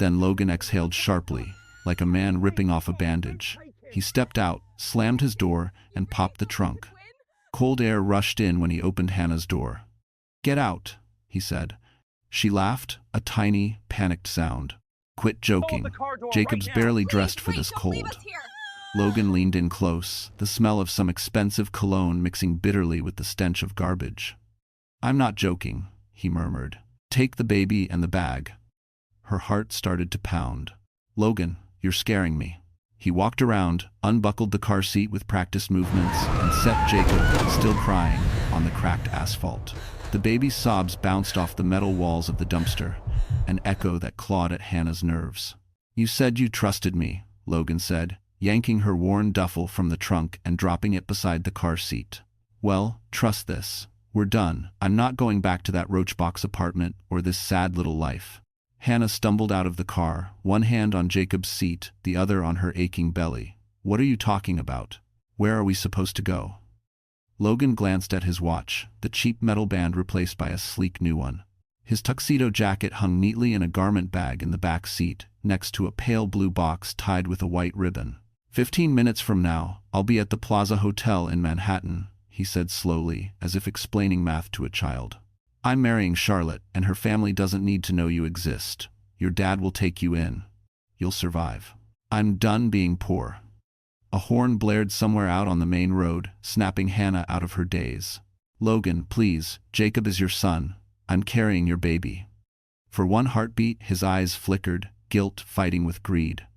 Then Logan exhaled sharply, like a man ripping off a bandage. He stepped out, slammed his door, and popped the trunk. Cold air rushed in when he opened Hannah's door. "Get out," he said. She laughed, a tiny, panicked sound. "Quit joking. Jacob's barely dressed for this cold." Logan leaned in close, the smell of some expensive cologne mixing bitterly with the stench of garbage. "I'm not joking," he murmured. "Take the baby and the bag." Her heart started to pound. "Logan, you're scaring me." He walked around, unbuckled the car seat with practiced movements, and set Jacob, still crying, on the cracked asphalt. The baby's sobs bounced off the metal walls of the dumpster, an echo that clawed at Hannah's nerves. "You said you trusted me," Logan said, yanking her worn duffel from the trunk and dropping it beside the car seat. "Well, trust this. We're done. I'm not going back to that roachbox apartment or this sad little life." Hannah stumbled out of the car, one hand on Jacob's seat, the other on her aching belly. "What are you talking about? Where are we supposed to go?" Logan glanced at his watch, the cheap metal band replaced by a sleek new one. His tuxedo jacket hung neatly in a garment bag in the back seat, next to a pale blue box tied with a white ribbon. 15 minutes from now, I'll be at the Plaza Hotel in Manhattan," he said slowly, as if explaining math to a child. "I'm marrying Charlotte, and her family doesn't need to know you exist. Your dad will take you in. You'll survive. I'm done being poor." A horn blared somewhere out on the main road, snapping Hannah out of her daze. "Logan, please, Jacob is your son. I'm carrying your baby." For one heartbeat, his eyes flickered, guilt fighting with greed.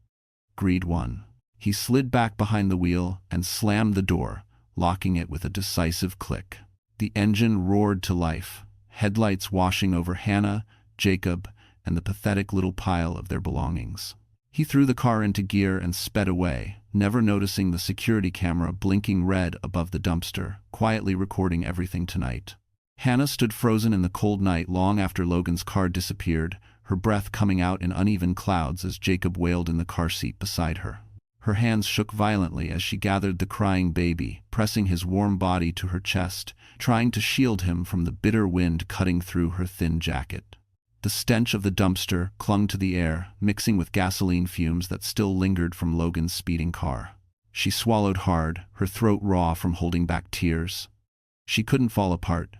Greed won. He slid back behind the wheel and slammed the door, locking it with a decisive click. The engine roared to life, headlights washing over Hannah, Jacob, and the pathetic little pile of their belongings. He threw the car into gear and sped away, never noticing the security camera blinking red above the dumpster, quietly recording everything tonight. Hannah stood frozen in the cold night long after Logan's car disappeared, her breath coming out in uneven clouds as Jacob wailed in the car seat beside her. Her hands shook violently as she gathered the crying baby, pressing his warm body to her chest, trying to shield him from the bitter wind cutting through her thin jacket. The stench of the dumpster clung to the air, mixing with gasoline fumes that still lingered from Logan's speeding car. She swallowed hard, her throat raw from holding back tears. She couldn't fall apart.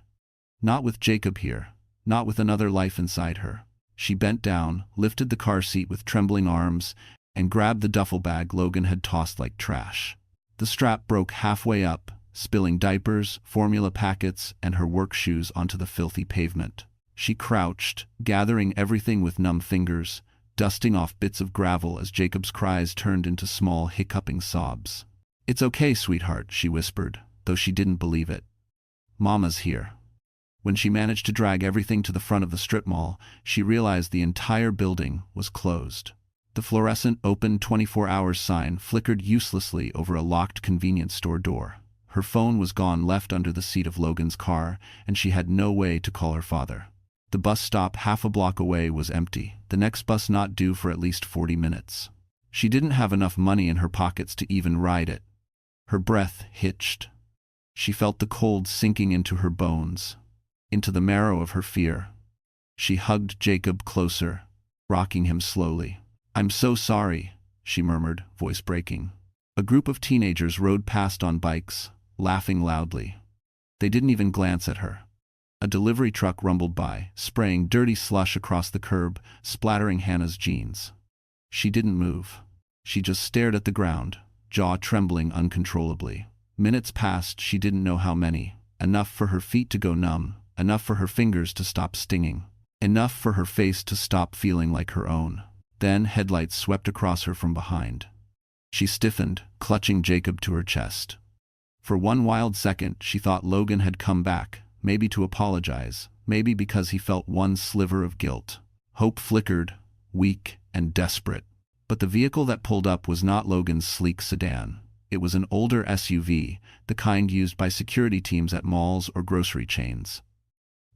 Not with Jacob here, not with another life inside her. She bent down, lifted the car seat with trembling arms, and grabbed the duffel bag Logan had tossed like trash. The strap broke halfway up, spilling diapers, formula packets, and her work shoes onto the filthy pavement. She crouched, gathering everything with numb fingers, dusting off bits of gravel as Jacob's cries turned into small, hiccuping sobs. "It's okay, sweetheart," she whispered, though she didn't believe it. "Mama's here." When she managed to drag everything to the front of the strip mall, she realized the entire building was closed. The fluorescent open 24 hours sign flickered uselessly over a locked convenience store door. Her phone was gone, left under the seat of Logan's car, and she had no way to call her father. The bus stop half a block away was empty, the next bus not due for at least 40 minutes. She didn't have enough money in her pockets to even ride it. Her breath hitched. She felt the cold sinking into her bones, into the marrow of her fear. She hugged Jacob closer, rocking him slowly. "I'm so sorry," she murmured, voice breaking. A group of teenagers rode past on bikes, laughing loudly. They didn't even glance at her. A delivery truck rumbled by, spraying dirty slush across the curb, splattering Hannah's jeans. She didn't move. She just stared at the ground, jaw trembling uncontrollably. Minutes passed, she didn't know how many. Enough for her feet to go numb, enough for her fingers to stop stinging, enough for her face to stop feeling like her own. Then headlights swept across her from behind. She stiffened, clutching Jacob to her chest. For one wild second, she thought Logan had come back, maybe to apologize, maybe because he felt one sliver of guilt. Hope flickered, weak and desperate. But the vehicle that pulled up was not Logan's sleek sedan. It was an older SUV, the kind used by security teams at malls or grocery chains.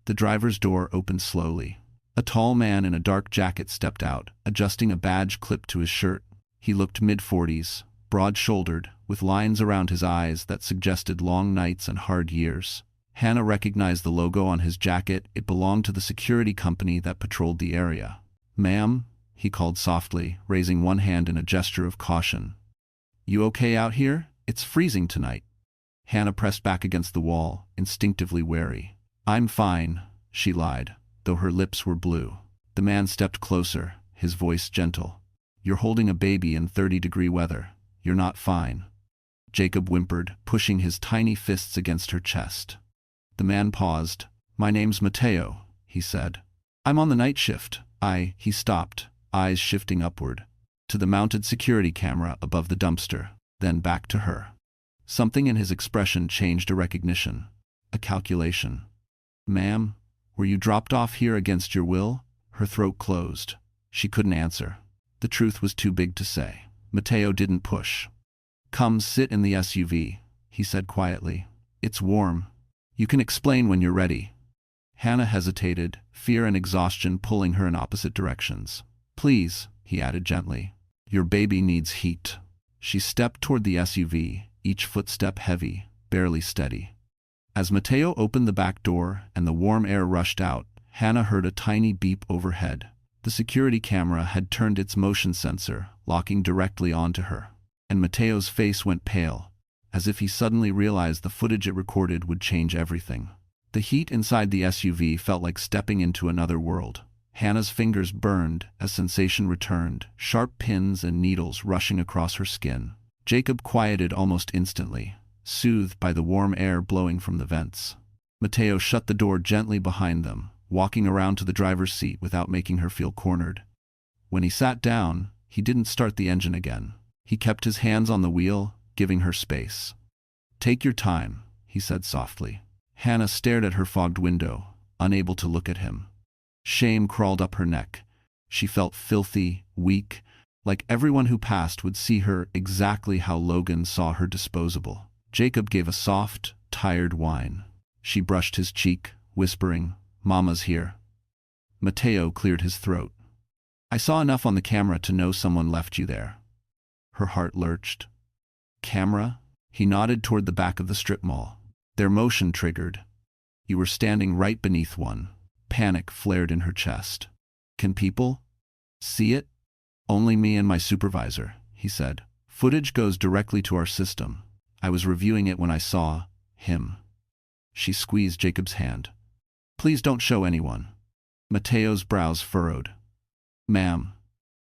The driver's door opened slowly. A tall man in a dark jacket stepped out, adjusting a badge clip to his shirt. He looked mid-40s, broad-shouldered, with lines around his eyes that suggested long nights and hard years. Hannah recognized the logo on his jacket. It belonged to the security company that patrolled the area. "Ma'am," he called softly, raising one hand in a gesture of caution. You okay out here? It's freezing tonight. Hannah pressed back against the wall, instinctively wary. I'm fine, she lied, though her lips were blue. The man stepped closer, his voice gentle. You're holding a baby in 30-degree weather. You're not fine. Jacob whimpered, pushing his tiny fists against her chest. The man paused. My name's Mateo, he said. I'm on the night shift. He stopped, eyes shifting upward, to the mounted security camera above the dumpster, then back to her. Something in his expression changed to recognition, a calculation. Ma'am, were you dropped off here against your will? Her throat closed. She couldn't answer. The truth was too big to say. Mateo didn't push. Come sit in the SUV, he said quietly. It's warm. You can explain when you're ready. Hannah hesitated, fear and exhaustion pulling her in opposite directions. Please, he added gently. Your baby needs heat. She stepped toward the SUV, each footstep heavy, barely steady. As Mateo opened the back door and the warm air rushed out, Hannah heard a tiny beep overhead. The security camera had turned its motion sensor, locking directly onto her. And Mateo's face went pale, as if he suddenly realized the footage it recorded would change everything. The heat inside the SUV felt like stepping into another world. Hannah's fingers burned as sensation returned, sharp pins and needles rushing across her skin. Jacob quieted almost instantly, soothed by the warm air blowing from the vents. Mateo shut the door gently behind them, walking around to the driver's seat without making her feel cornered. When he sat down, he didn't start the engine again. He kept his hands on the wheel, giving her space. Take your time, he said softly. Hannah stared at her fogged window, unable to look at him. Shame crawled up her neck. She felt filthy, weak, like everyone who passed would see her exactly how Logan saw her disposable. Jacob gave a soft, tired whine. She brushed his cheek, whispering, Mama's here. Mateo cleared his throat. I saw enough on the camera to know someone left you there. Her heart lurched. Camera? He nodded toward the back of the strip mall. Their motion triggered. You were standing right beneath one. Panic flared in her chest. Can people see it? Only me and my supervisor, he said. Footage goes directly to our system. I was reviewing it when I saw him. She squeezed Jacob's hand. Please don't show anyone. Mateo's brows furrowed. Ma'am,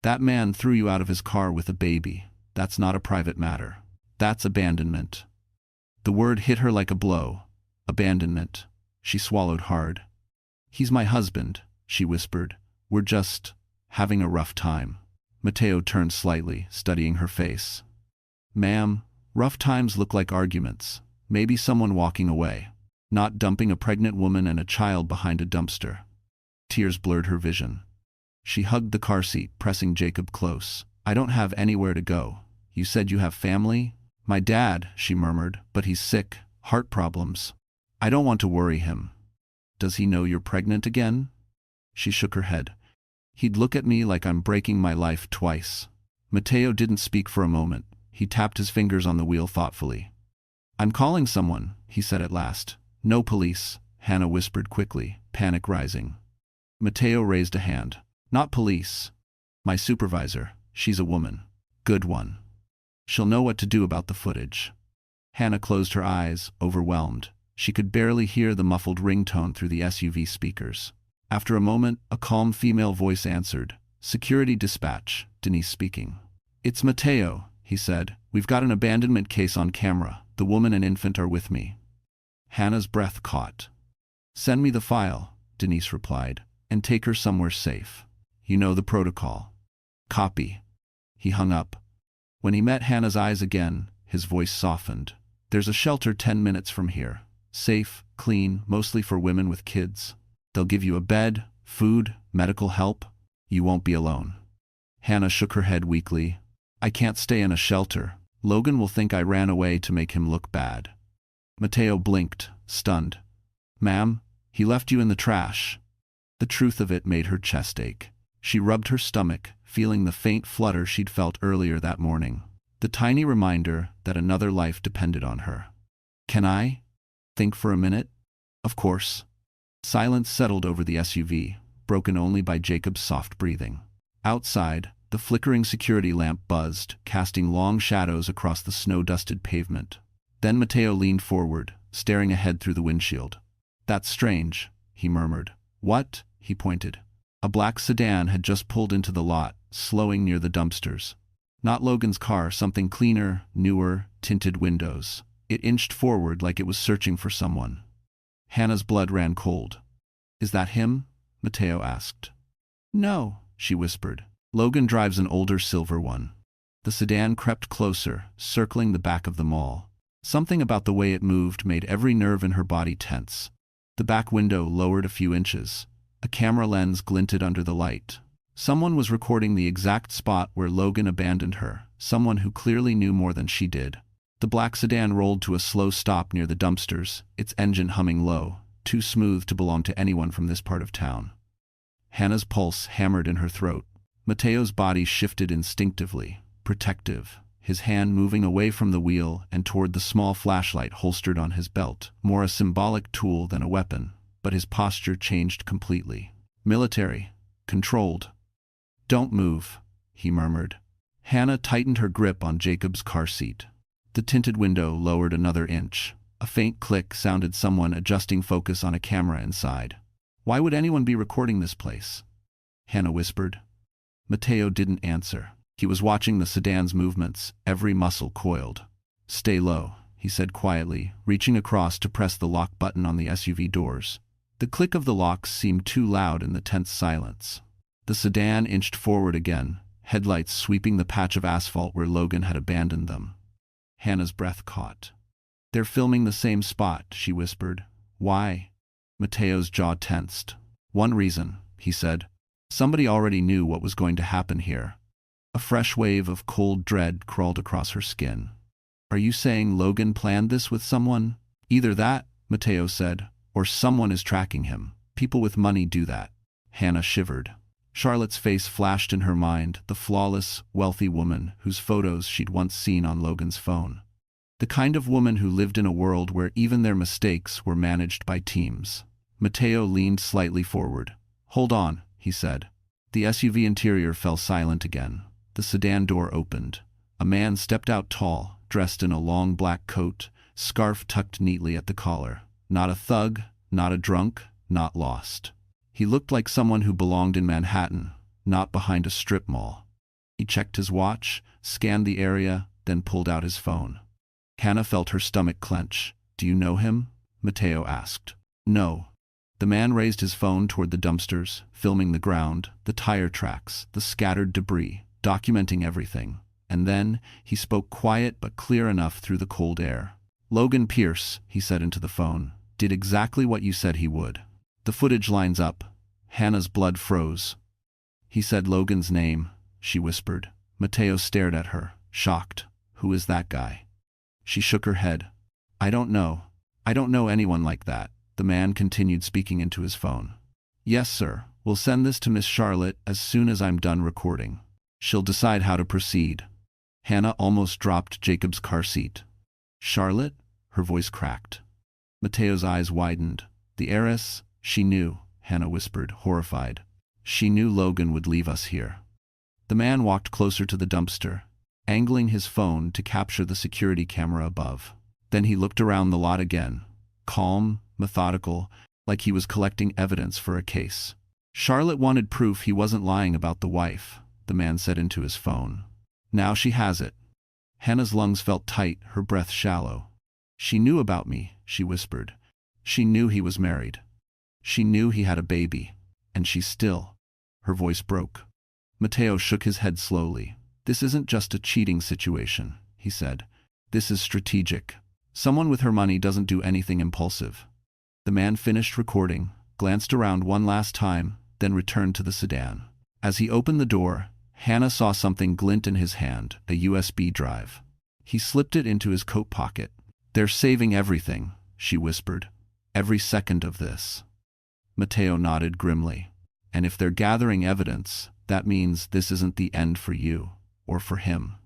that man threw you out of his car with a baby. That's not a private matter. That's abandonment. The word hit her like a blow. Abandonment. She swallowed hard. He's my husband, she whispered. We're just having a rough time. Mateo turned slightly, studying her face. Ma'am, rough times look like arguments. Maybe someone walking away. Not dumping a pregnant woman and a child behind a dumpster. Tears blurred her vision. She hugged the car seat, pressing Jacob close. I don't have anywhere to go. You said you have family? My dad, she murmured, but he's sick, heart problems. I don't want to worry him. Does he know you're pregnant again? She shook her head. He'd look at me like I'm breaking my life twice. Mateo didn't speak for a moment. He tapped his fingers on the wheel thoughtfully. I'm calling someone, he said at last. No police, Hannah whispered quickly, panic rising. Mateo raised a hand. Not police. My supervisor. She's a woman. Good one. She'll know what to do about the footage. Hannah closed her eyes, overwhelmed. She could barely hear the muffled ringtone through the SUV speakers. After a moment, a calm female voice answered. Security dispatch, Denise speaking. It's Mateo, he said. We've got an abandonment case on camera. The woman and infant are with me. Hannah's breath caught. Send me the file, Denise replied, and take her somewhere safe. You know the protocol. Copy. He hung up. When he met Hannah's eyes again, his voice softened. There's a shelter 10 minutes from here. Safe, clean, mostly for women with kids. They'll give you a bed, food, medical help. You won't be alone. Hannah shook her head weakly. I can't stay in a shelter. Logan will think I ran away to make him look bad. Mateo blinked, stunned. Ma'am, he left you in the trash. The truth of it made her chest ache. She rubbed her stomach, feeling the faint flutter she'd felt earlier that morning. The tiny reminder that another life depended on her. Can I think for a minute? Of course. Silence settled over the SUV, broken only by Jacob's soft breathing. Outside, the flickering security lamp buzzed, casting long shadows across the snow-dusted pavement. Then Mateo leaned forward, staring ahead through the windshield. "That's strange," he murmured. "What?" he pointed. A black sedan had just pulled into the lot, slowing near the dumpsters. Not Logan's car, something cleaner, newer, tinted windows. It inched forward like it was searching for someone. Hannah's blood ran cold. "Is that him?" Mateo asked. "No," she whispered. "Logan drives an older silver one." The sedan crept closer, circling the back of the mall. Something about the way it moved made every nerve in her body tense. The back window lowered a few inches. A camera lens glinted under the light. Someone was recording the exact spot where Logan abandoned her, someone who clearly knew more than she did. The black sedan rolled to a slow stop near the dumpsters, its engine humming low, too smooth to belong to anyone from this part of town. Hannah's pulse hammered in her throat. Mateo's body shifted instinctively, protective, his hand moving away from the wheel and toward the small flashlight holstered on his belt, more a symbolic tool than a weapon, but his posture changed completely. Military, controlled. "Don't move," he murmured. Hannah tightened her grip on Jacob's car seat. The tinted window lowered another inch. A faint click sounded someone adjusting focus on a camera inside. "Why would anyone be recording this place?" Hannah whispered. Mateo didn't answer. He was watching the sedan's movements, every muscle coiled. "Stay low," he said quietly, reaching across to press the lock button on the SUV doors. The click of the locks seemed too loud in the tense silence. The sedan inched forward again, headlights sweeping the patch of asphalt where Logan had abandoned them. Hannah's breath caught. "They're filming the same spot," she whispered. "Why?" Mateo's jaw tensed. "One reason," he said. Somebody already knew what was going to happen here. A fresh wave of cold dread crawled across her skin. "Are you saying Logan planned this with someone?" "Either that," Mateo said, "or someone is tracking him. People with money do that." Hannah shivered. Charlotte's face flashed in her mind, the flawless, wealthy woman whose photos she'd once seen on Logan's phone. The kind of woman who lived in a world where even their mistakes were managed by teams. Mateo leaned slightly forward. "Hold on," he said. The SUV interior fell silent again. The sedan door opened. A man stepped out tall, dressed in a long black coat, scarf tucked neatly at the collar. Not a thug, not a drunk, not lost. He looked like someone who belonged in Manhattan, not behind a strip mall. He checked his watch, scanned the area, then pulled out his phone. Hannah felt her stomach clench. "Do you know him?" Mateo asked. "No." The man raised his phone toward the dumpsters, filming the ground, the tire tracks, the scattered debris, documenting everything. And then, he spoke quiet but clear enough through the cold air. "Logan Pierce," he said into the phone, "did exactly what you said he would. The footage lines up." Hannah's blood froze. "He said Logan's name," she whispered. Mateo stared at her, shocked. "Who is that guy?" She shook her head. "I don't know. I don't know anyone like that." The man continued speaking into his phone. "Yes, sir. We'll send this to Miss Charlotte as soon as I'm done recording. She'll decide how to proceed." Hannah almost dropped Jacob's car seat. "Charlotte?" Her voice cracked. Mateo's eyes widened. "The heiress?" "She knew," Hannah whispered, horrified. "She knew Logan would leave us here." The man walked closer to the dumpster, angling his phone to capture the security camera above. Then he looked around the lot again, calm, methodical, like he was collecting evidence for a case. "Charlotte wanted proof he wasn't lying about the wife," the man said into his phone. "Now she has it." Hannah's lungs felt tight, her breath shallow. "She knew about me," she whispered. "She knew he was married. She knew he had a baby. And she still—" Her voice broke. Mateo shook his head slowly. "This isn't just a cheating situation," he said. "This is strategic. Someone with her money doesn't do anything impulsive." The man finished recording, glanced around one last time, then returned to the sedan. As he opened the door, Hannah saw something glint in his hand, a USB drive. He slipped it into his coat pocket. "They're saving everything," she whispered. "Every second of this." Mateo nodded grimly. "And if they're gathering evidence, that means this isn't the end for you, or for him."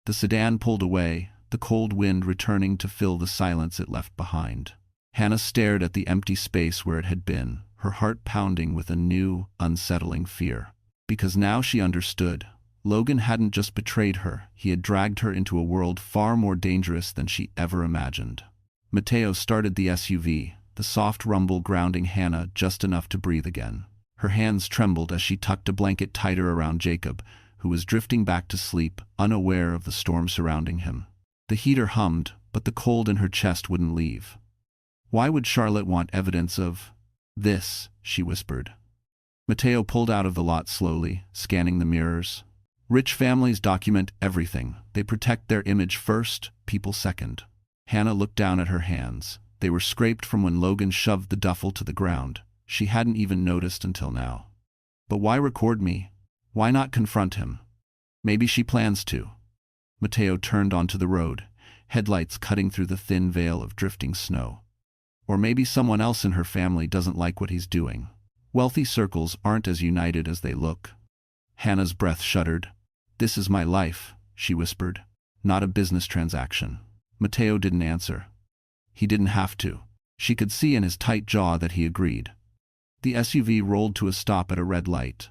The sedan pulled away, the cold wind returning to fill the silence it left behind. Hannah stared at the empty space where it had been, her heart pounding with a new, unsettling fear. Because now she understood. Logan hadn't just betrayed her, he had dragged her into a world far more dangerous than she ever imagined. Mateo started the SUV, the soft rumble grounding Hannah just enough to breathe again. Her hands trembled as she tucked a blanket tighter around Jacob, who was drifting back to sleep, unaware of the storm surrounding him. The heater hummed, but the cold in her chest wouldn't leave. Why would Charlotte want evidence of this? She whispered. Mateo pulled out of the lot slowly, scanning the mirrors. Rich families document everything. They protect their image first, people second. Hannah looked down at her hands. They were scraped from when Logan shoved the duffel to the ground. She hadn't even noticed until now. But why record me? Why not confront him? Maybe she plans to. Mateo turned onto the road, headlights cutting through the thin veil of drifting snow. Or maybe someone else in her family doesn't like what he's doing. Wealthy circles aren't as united as they look. Hannah's breath shuddered. "This is my life," she whispered. "Not a business transaction." Mateo didn't answer. He didn't have to. She could see in his tight jaw that he agreed. The SUV rolled to a stop at a red light.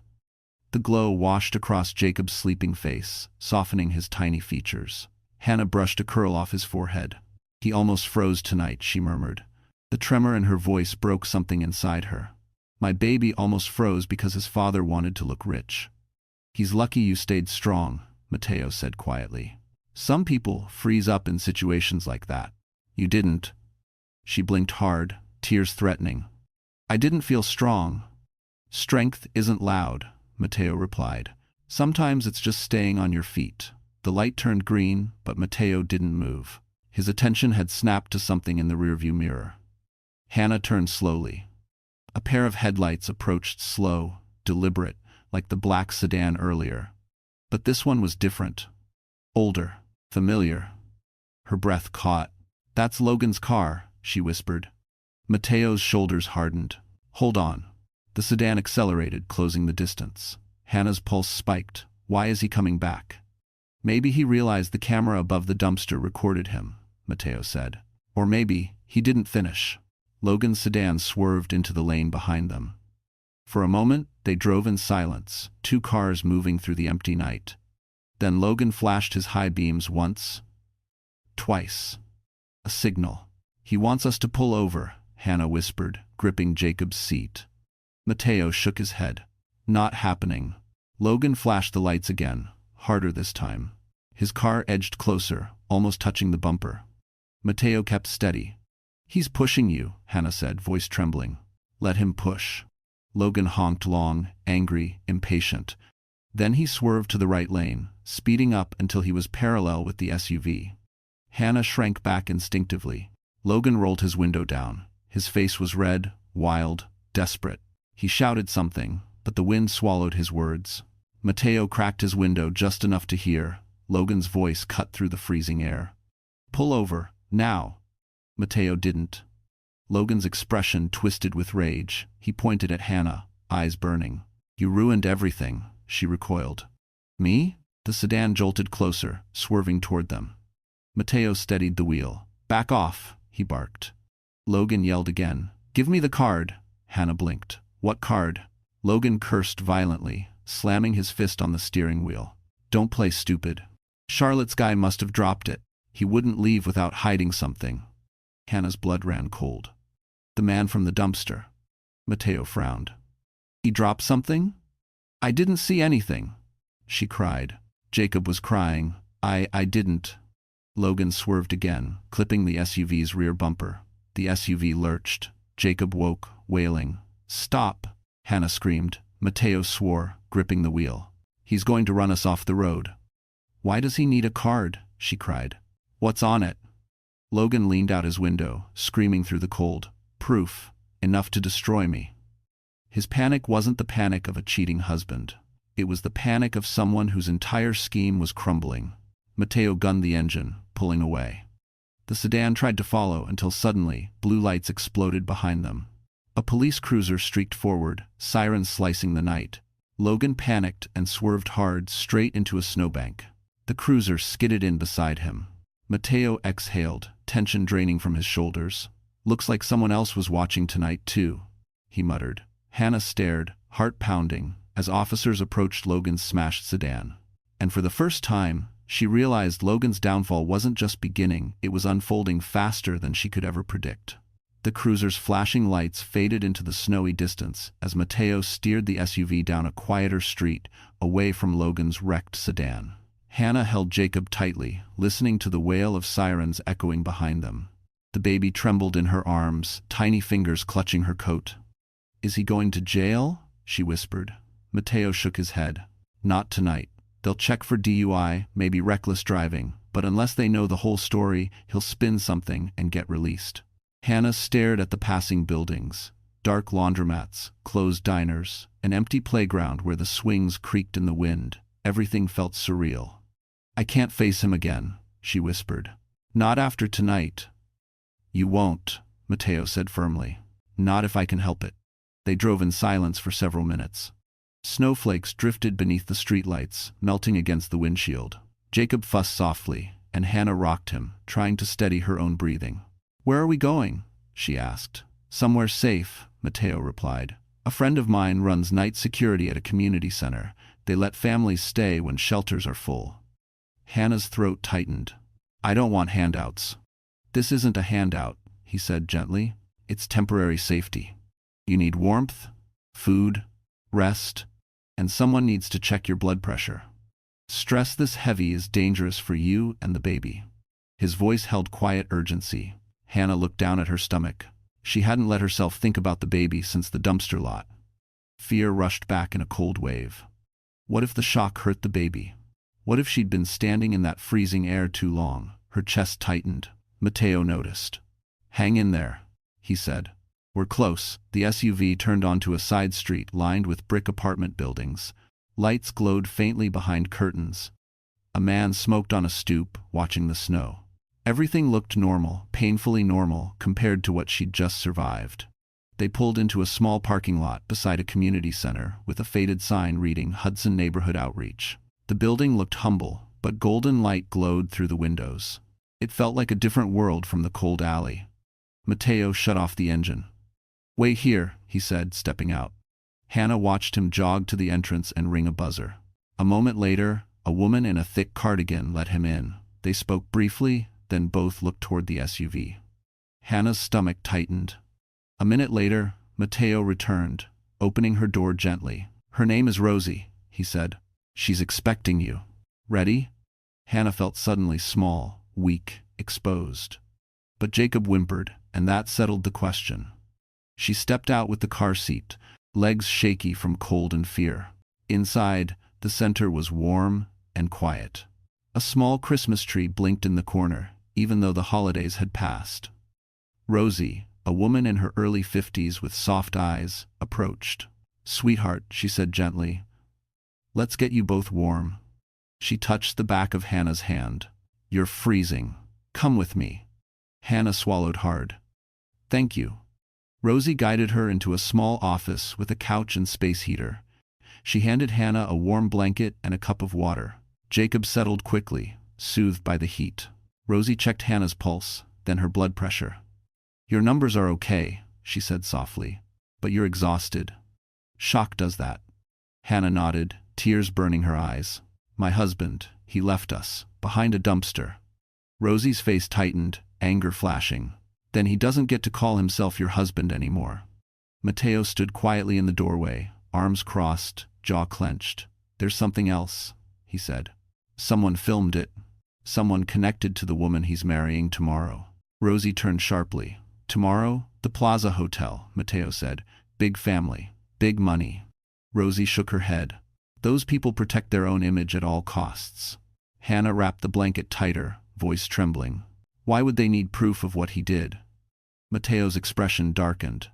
The glow washed across Jacob's sleeping face, softening his tiny features. Hannah brushed a curl off his forehead. "He almost froze tonight," she murmured. The tremor in her voice broke something inside her. "My baby almost froze because his father wanted to look rich." "He's lucky you stayed strong," Mateo said quietly. "Some people freeze up in situations like that. You didn't." She blinked hard, tears threatening. "I didn't feel strong." "Strength isn't loud," Mateo replied. "Sometimes it's just staying on your feet." The light turned green, but Mateo didn't move. His attention had snapped to something in the rearview mirror. Hannah turned slowly. A pair of headlights approached slow, deliberate, like the black sedan earlier. But this one was different. Older. Familiar. Her breath caught. "That's Logan's car," she whispered. Mateo's shoulders hardened. "Hold on." The sedan accelerated, closing the distance. Hannah's pulse spiked. Why is he coming back? "Maybe he realized the camera above the dumpster recorded him," Mateo said. "Or maybe he didn't finish." Logan's sedan swerved into the lane behind them. For a moment, they drove in silence, two cars moving through the empty night. Then Logan flashed his high beams once, twice. A signal. "He wants us to pull over," Hannah whispered, gripping Jacob's seat. Mateo shook his head. "Not happening." Logan flashed the lights again, harder this time. His car edged closer, almost touching the bumper. Mateo kept steady. "He's pushing you," Hannah said, voice trembling. "Let him push." Logan honked long, angry, impatient. Then he swerved to the right lane, speeding up until he was parallel with the SUV. Hannah shrank back instinctively. Logan rolled his window down. His face was red, wild, desperate. He shouted something, but the wind swallowed his words. Mateo cracked his window just enough to hear. Logan's voice cut through the freezing air. "Pull over, now." Mateo didn't. Logan's expression twisted with rage. He pointed at Hannah, eyes burning. "You ruined everything," she recoiled. "Me?" The sedan jolted closer, swerving toward them. Mateo steadied the wheel. "Back off," he barked. Logan yelled again. "Give me the card." Hannah blinked. "What card?" Logan cursed violently, slamming his fist on the steering wheel. "Don't play stupid. Charlotte's guy must have dropped it. He wouldn't leave without hiding something." Hannah's blood ran cold. "The man from the dumpster." Mateo frowned. "He dropped something?" "I didn't see anything," she cried. Jacob was crying. I didn't." Logan swerved again, clipping the SUV's rear bumper. The SUV lurched. Jacob woke, wailing. "Stop!" Hannah screamed. Mateo swore, gripping the wheel. "He's going to run us off the road." "Why does he need a card?" she cried. "What's on it?" Logan leaned out his window, screaming through the cold. "Proof. Enough to destroy me." His panic wasn't the panic of a cheating husband. It was the panic of someone whose entire scheme was crumbling. Mateo gunned the engine, pulling away. The sedan tried to follow until suddenly, blue lights exploded behind them. A police cruiser streaked forward, sirens slicing the night. Logan panicked and swerved hard straight into a snowbank. The cruiser skidded in beside him. Mateo exhaled, tension draining from his shoulders. "Looks like someone else was watching tonight too," he muttered. Hannah stared, heart pounding. as officers approached Logan's smashed sedan. And for the first time, she realized Logan's downfall wasn't just beginning, it was unfolding faster than she could ever predict. The cruiser's flashing lights faded into the snowy distance as Mateo steered the SUV down a quieter street, away from Logan's wrecked sedan. Hannah held Jacob tightly, listening to the wail of sirens echoing behind them. The baby trembled in her arms, tiny fingers clutching her coat. "Is he going to jail?" she whispered. Mateo shook his head. "Not tonight. They'll check for DUI, maybe reckless driving, but unless they know the whole story, he'll spin something and get released." Hannah stared at the passing buildings. Dark laundromats, closed diners, an empty playground where the swings creaked in the wind. Everything felt surreal. "I can't face him again," she whispered. "Not after tonight." "You won't," Mateo said firmly. "Not if I can help it." They drove in silence for several minutes. Snowflakes drifted beneath the streetlights, melting against the windshield. Jacob fussed softly, and Hannah rocked him, trying to steady her own breathing. "Where are we going?" she asked. "Somewhere safe," Mateo replied. "A friend of mine runs night security at a community center. They let families stay when shelters are full." Hannah's throat tightened. "I don't want handouts." "This isn't a handout," he said gently. "It's temporary safety. You need warmth, food, rest, and someone needs to check your blood pressure. Stress this heavy is dangerous for you and the baby." His voice held quiet urgency. Hannah looked down at her stomach. She hadn't let herself think about the baby since the dumpster lot. Fear rushed back in a cold wave. What if the shock hurt the baby? What if she'd been standing in that freezing air too long? Her chest tightened. Mateo noticed. "Hang in there," he said. "We're close." The SUV turned onto a side street lined with brick apartment buildings. Lights glowed faintly behind curtains. A man smoked on a stoop, watching the snow. Everything looked normal, painfully normal, compared to what she'd just survived. They pulled into a small parking lot beside a community center with a faded sign reading Hudson Neighborhood Outreach. The building looked humble, but golden light glowed through the windows. It felt like a different world from the cold alley. Mateo shut off the engine. "Wait here," he said, stepping out. Hannah watched him jog to the entrance and ring a buzzer. A moment later, a woman in a thick cardigan let him in. They spoke briefly, then both looked toward the SUV. Hannah's stomach tightened. A minute later, Mateo returned, opening her door gently. "Her name is Rosie," he said. "She's expecting you. Ready?" Hannah felt suddenly small, weak, exposed. But Jacob whimpered, and that settled the question. She stepped out with the car seat, legs shaky from cold and fear. Inside, the center was warm and quiet. A small Christmas tree blinked in the corner, even though the holidays had passed. Rosie, a woman in her early 50s with soft eyes, approached. "Sweetheart," she said gently, "let's get you both warm." She touched the back of Hannah's hand. "You're freezing. Come with me." Hannah swallowed hard. "Thank you." Rosie guided her into a small office with a couch and space heater. She handed Hannah a warm blanket and a cup of water. Jacob settled quickly, soothed by the heat. Rosie checked Hannah's pulse, then her blood pressure. "Your numbers are okay," she said softly, "but you're exhausted. Shock does that." Hannah nodded, tears burning her eyes. "My husband, he left us, behind a dumpster." Rosie's face tightened, anger flashing. "Then he doesn't get to call himself your husband anymore." Mateo stood quietly in the doorway, arms crossed, jaw clenched. "There's something else," he said. "Someone filmed it. Someone connected to the woman he's marrying tomorrow." Rosie turned sharply. "Tomorrow? The Plaza Hotel," Mateo said. "Big family. Big money." Rosie shook her head. "Those people protect their own image at all costs." Hannah wrapped the blanket tighter, voice trembling. "Why would they need proof of what he did?" Mateo's expression darkened.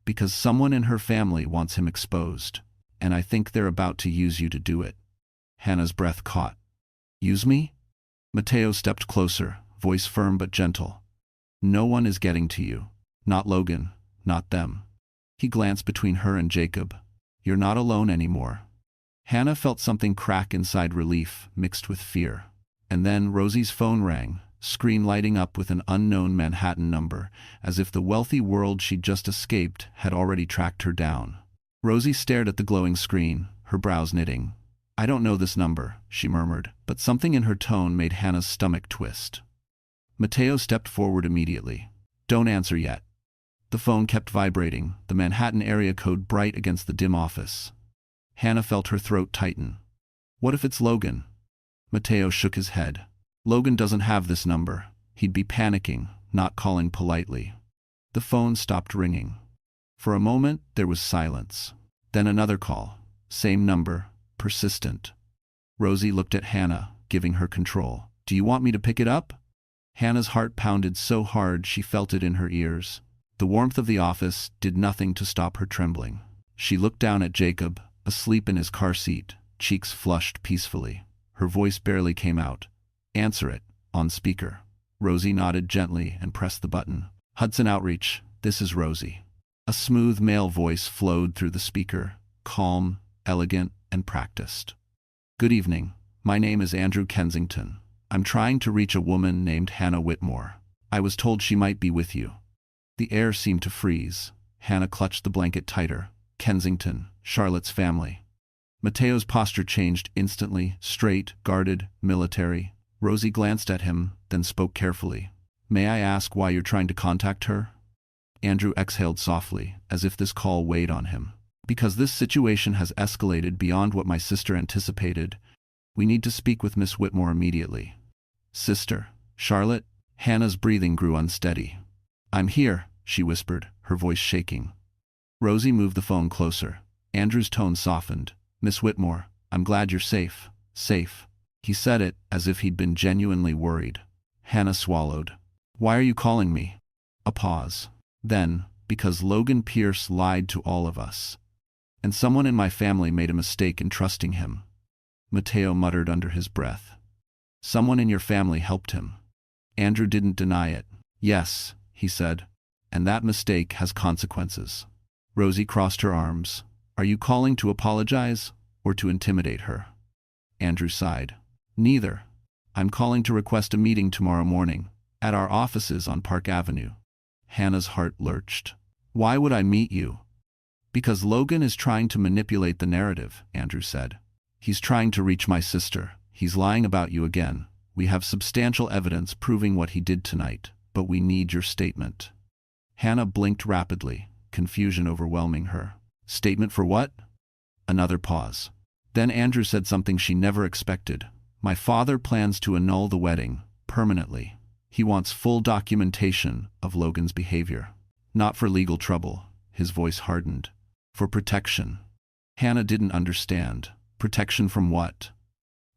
"Because someone in her family wants him exposed, and I think they're about to use you to do it." Hannah's breath caught. "Use me?" Mateo stepped closer, voice firm but gentle. "No one is getting to you. Not Logan, not them." He glanced between her and Jacob. "You're not alone anymore." Hannah felt something crack inside, relief mixed with fear. And then Rosie's phone rang, screen lighting up with an unknown Manhattan number, as if the wealthy world she'd just escaped had already tracked her down. Rosie stared at the glowing screen, her brows knitting. "I don't know this number," she murmured, but something in her tone made Hannah's stomach twist. Mateo stepped forward immediately. "Don't answer yet." The phone kept vibrating, the Manhattan area code bright against the dim office. Hannah felt her throat tighten. "What if it's Logan?" Mateo shook his head. "Logan doesn't have this number. He'd be panicking, not calling politely." The phone stopped ringing. For a moment, there was silence. Then another call. Same number, persistent. Rosie looked at Hannah, giving her control. "Do you want me to pick it up?" Hannah's heart pounded so hard she felt it in her ears. The warmth of the office did nothing to stop her trembling. She looked down at Jacob, asleep in his car seat, cheeks flushed peacefully. Her voice barely came out. "Answer it," on speaker. Rosie nodded gently and pressed the button. "Hudson Outreach, this is Rosie." A smooth male voice flowed through the speaker, calm, elegant, and practiced. "Good evening. My name is Andrew Kensington. I'm trying to reach a woman named Hannah Whitmore. I was told she might be with you." The air seemed to freeze. Hannah clutched the blanket tighter. Kensington, Charlotte's family. Mateo's posture changed instantly, straight, guarded, military. Rosie glanced at him, then spoke carefully. "May I ask why you're trying to contact her?" Andrew exhaled softly, as if this call weighed on him. "Because this situation has escalated beyond what my sister anticipated. We need to speak with Miss Whitmore immediately." "Sister? Charlotte?" Hannah's breathing grew unsteady. "I'm here," she whispered, her voice shaking. Rosie moved the phone closer. Andrew's tone softened. "Miss Whitmore, I'm glad you're safe." "Safe." He said it as if he'd been genuinely worried. Hannah swallowed. "Why are you calling me?" A pause. Then, "Because Logan Pierce lied to all of us. And someone in my family made a mistake in trusting him." Mateo muttered under his breath. "Someone in your family helped him." Andrew didn't deny it. "Yes," he said, "and that mistake has consequences." Rosie crossed her arms. "Are you calling to apologize or to intimidate her?" Andrew sighed. "Neither. I'm calling to request a meeting tomorrow morning, at our offices on Park Avenue." Hannah's heart lurched. "Why would I meet you?" "Because Logan is trying to manipulate the narrative," Andrew said. "He's trying to reach my sister. He's lying about you again. We have substantial evidence proving what he did tonight, but we need your statement." Hannah blinked rapidly, confusion overwhelming her. "Statement for what?" Another pause. Then Andrew said something she never expected. "My father plans to annul the wedding, permanently. He wants full documentation of Logan's behavior. Not for legal trouble," his voice hardened. "For protection." Hannah didn't understand. Protection from what?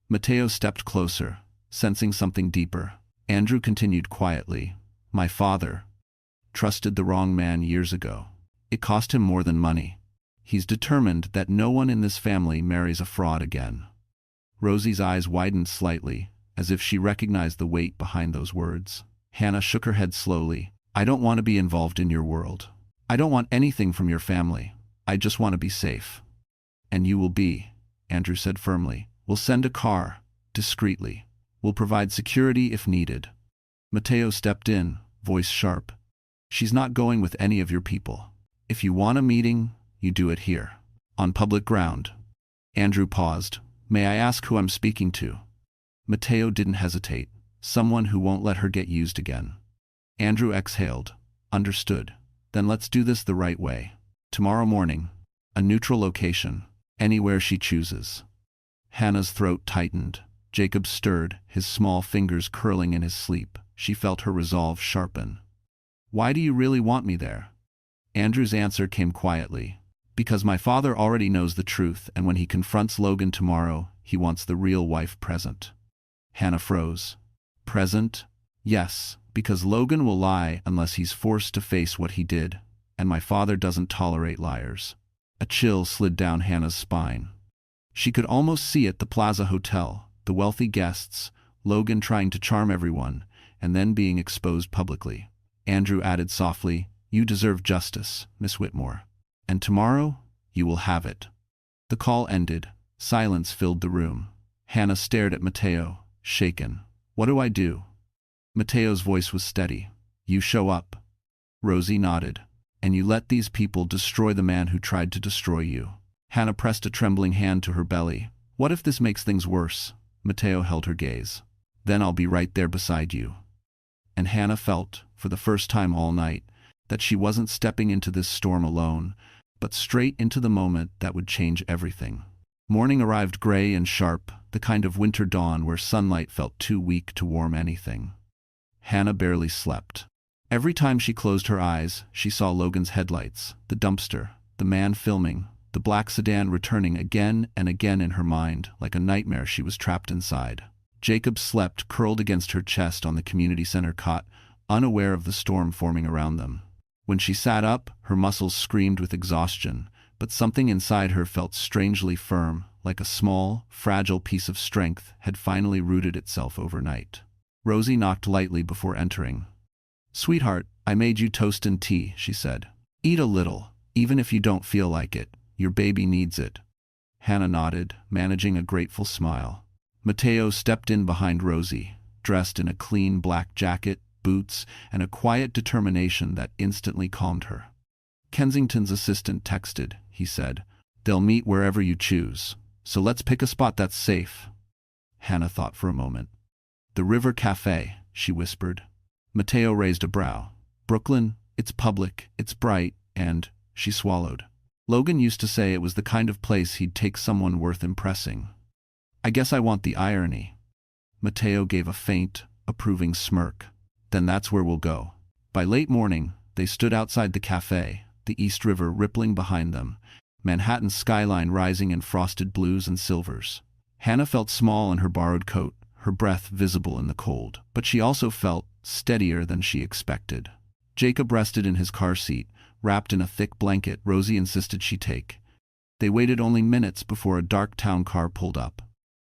Mateo stepped closer, sensing something deeper. Andrew continued quietly. "My father trusted the wrong man years ago. It cost him more than money. He's determined that no one in this family marries a fraud again." Rosie's eyes widened slightly, as if she recognized the weight behind those words. Hannah shook her head slowly. "I don't want to be involved in your world. I don't want anything from your family. I just want to be safe." "And you will be," Andrew said firmly. "We'll send a car, discreetly. We'll provide security if needed." Mateo stepped in, voice sharp. "She's not going with any of your people. If you want a meeting, you do it here, on public ground." Andrew paused. "May I ask who I'm speaking to?" Mateo didn't hesitate. "Someone who won't let her get used again." Andrew exhaled. "Understood. Then let's do this the right way. Tomorrow morning, a neutral location, anywhere she chooses." Hannah's throat tightened. Jacob stirred, his small fingers curling in his sleep. She felt her resolve sharpen. "Why do you really want me there?" Andrew's answer came quietly. "Because my father already knows the truth, and when he confronts Logan tomorrow, he wants the real wife present." Hannah froze. "Present?" "Yes, because Logan will lie unless he's forced to face what he did, and my father doesn't tolerate liars." A chill slid down Hannah's spine. She could almost see it, the Plaza Hotel, the wealthy guests, Logan trying to charm everyone, and then being exposed publicly. Andrew added softly, "You deserve justice, Miss Whitmore. And tomorrow, you will have it." The call ended. Silence filled the room. Hannah stared at Mateo, shaken. "What do I do?" Mateo's voice was steady. "You show up." Rosie nodded. "And you let these people destroy the man who tried to destroy you." Hannah pressed a trembling hand to her belly. What if this makes things worse? Mateo held her gaze. Then I'll be right there beside you. And Hannah felt, for the first time all night, that she wasn't stepping into this storm alone, but straight into the moment that would change everything. Morning arrived gray and sharp, the kind of winter dawn where sunlight felt too weak to warm anything. Hannah barely slept. Every time she closed her eyes, she saw Logan's headlights, the dumpster, the man filming, the black sedan returning again and again in her mind, like a nightmare she was trapped inside. Jacob slept curled against her chest on the community center cot, unaware of the storm forming around them. When she sat up, her muscles screamed with exhaustion, but something inside her felt strangely firm, like a small, fragile piece of strength had finally rooted itself overnight. Rosie knocked lightly before entering. "Sweetheart, I made you toast and tea," she said. "Eat a little, even if you don't feel like it. Your baby needs it." Hannah nodded, managing a grateful smile. Mateo stepped in behind Rosie, dressed in a clean black jacket, boots, and a quiet determination that instantly calmed her. "Kensington's assistant texted," he said. "They'll meet wherever you choose, so let's pick a spot that's safe." Hannah thought for a moment. "The River Cafe," she whispered. Mateo raised a brow. "Brooklyn, it's public, it's bright, and—" she swallowed. Logan used to say it was the kind of place he'd take someone worth impressing. "I guess I want the irony." Mateo gave a faint, approving smirk. "Then that's where we'll go." By late morning, they stood outside the cafe, the East River rippling behind them, Manhattan's skyline rising in frosted blues and silvers. Hannah felt small in her borrowed coat, her breath visible in the cold, but she also felt steadier than she expected. Jacob rested in his car seat, wrapped in a thick blanket Rosie insisted she take. They waited only minutes before a dark town car pulled up.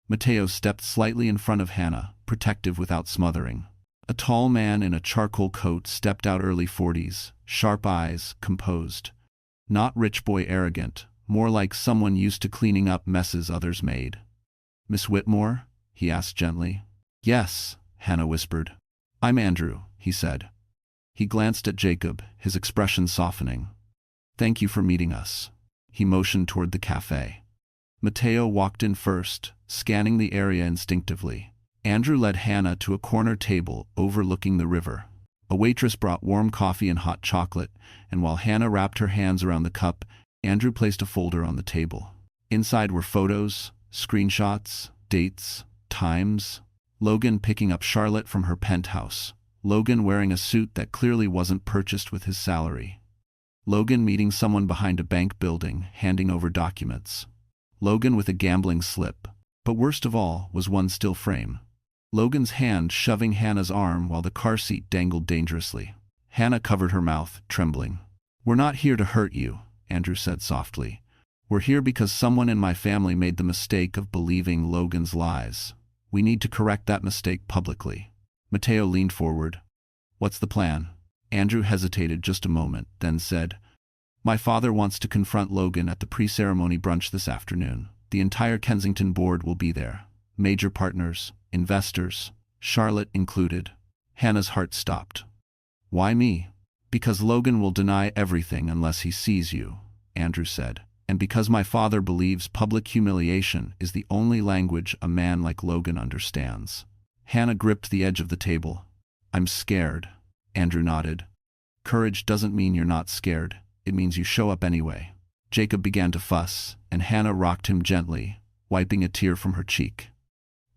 Mateo stepped slightly in front of Hannah, protective without smothering. A tall man in a charcoal coat stepped out, early 40s, sharp eyes, composed. Not rich boy arrogant, more like someone used to cleaning up messes others made. "Miss Whitmore?" he asked gently. "Yes," Hannah whispered. "I'm Andrew," he said. He glanced at Jacob, his expression softening. "Thank you for meeting us." He motioned toward the cafe. Mateo walked in first, scanning the area instinctively. Andrew led Hannah to a corner table overlooking the river. A waitress brought warm coffee and hot chocolate, and while Hannah wrapped her hands around the cup, Andrew placed a folder on the table. Inside were photos, screenshots, dates, times. Logan picking up Charlotte from her penthouse. Logan wearing a suit that clearly wasn't purchased with his salary. Logan meeting someone behind a bank building, handing over documents. Logan with a gambling slip. But worst of all was one still frame. Logan's hand shoving Hannah's arm while the car seat dangled dangerously. Hannah covered her mouth, trembling. "We're not here to hurt you," Andrew said softly. "We're here because someone in my family made the mistake of believing Logan's lies. We need to correct that mistake publicly." Mateo leaned forward. "What's the plan?" Andrew hesitated just a moment, then said, "My father wants to confront Logan at the pre-ceremony brunch this afternoon. The entire Kensington board will be there. Major partners, investors, Charlotte included." Hannah's heart stopped. "Why me?" "Because Logan will deny everything unless he sees you," Andrew said. "And because my father believes public humiliation is the only language a man like Logan understands." Hannah gripped the edge of the table. "I'm scared," Andrew nodded. "Courage doesn't mean you're not scared. It means you show up anyway." Jacob began to fuss, and Hannah rocked him gently, wiping a tear from her cheek.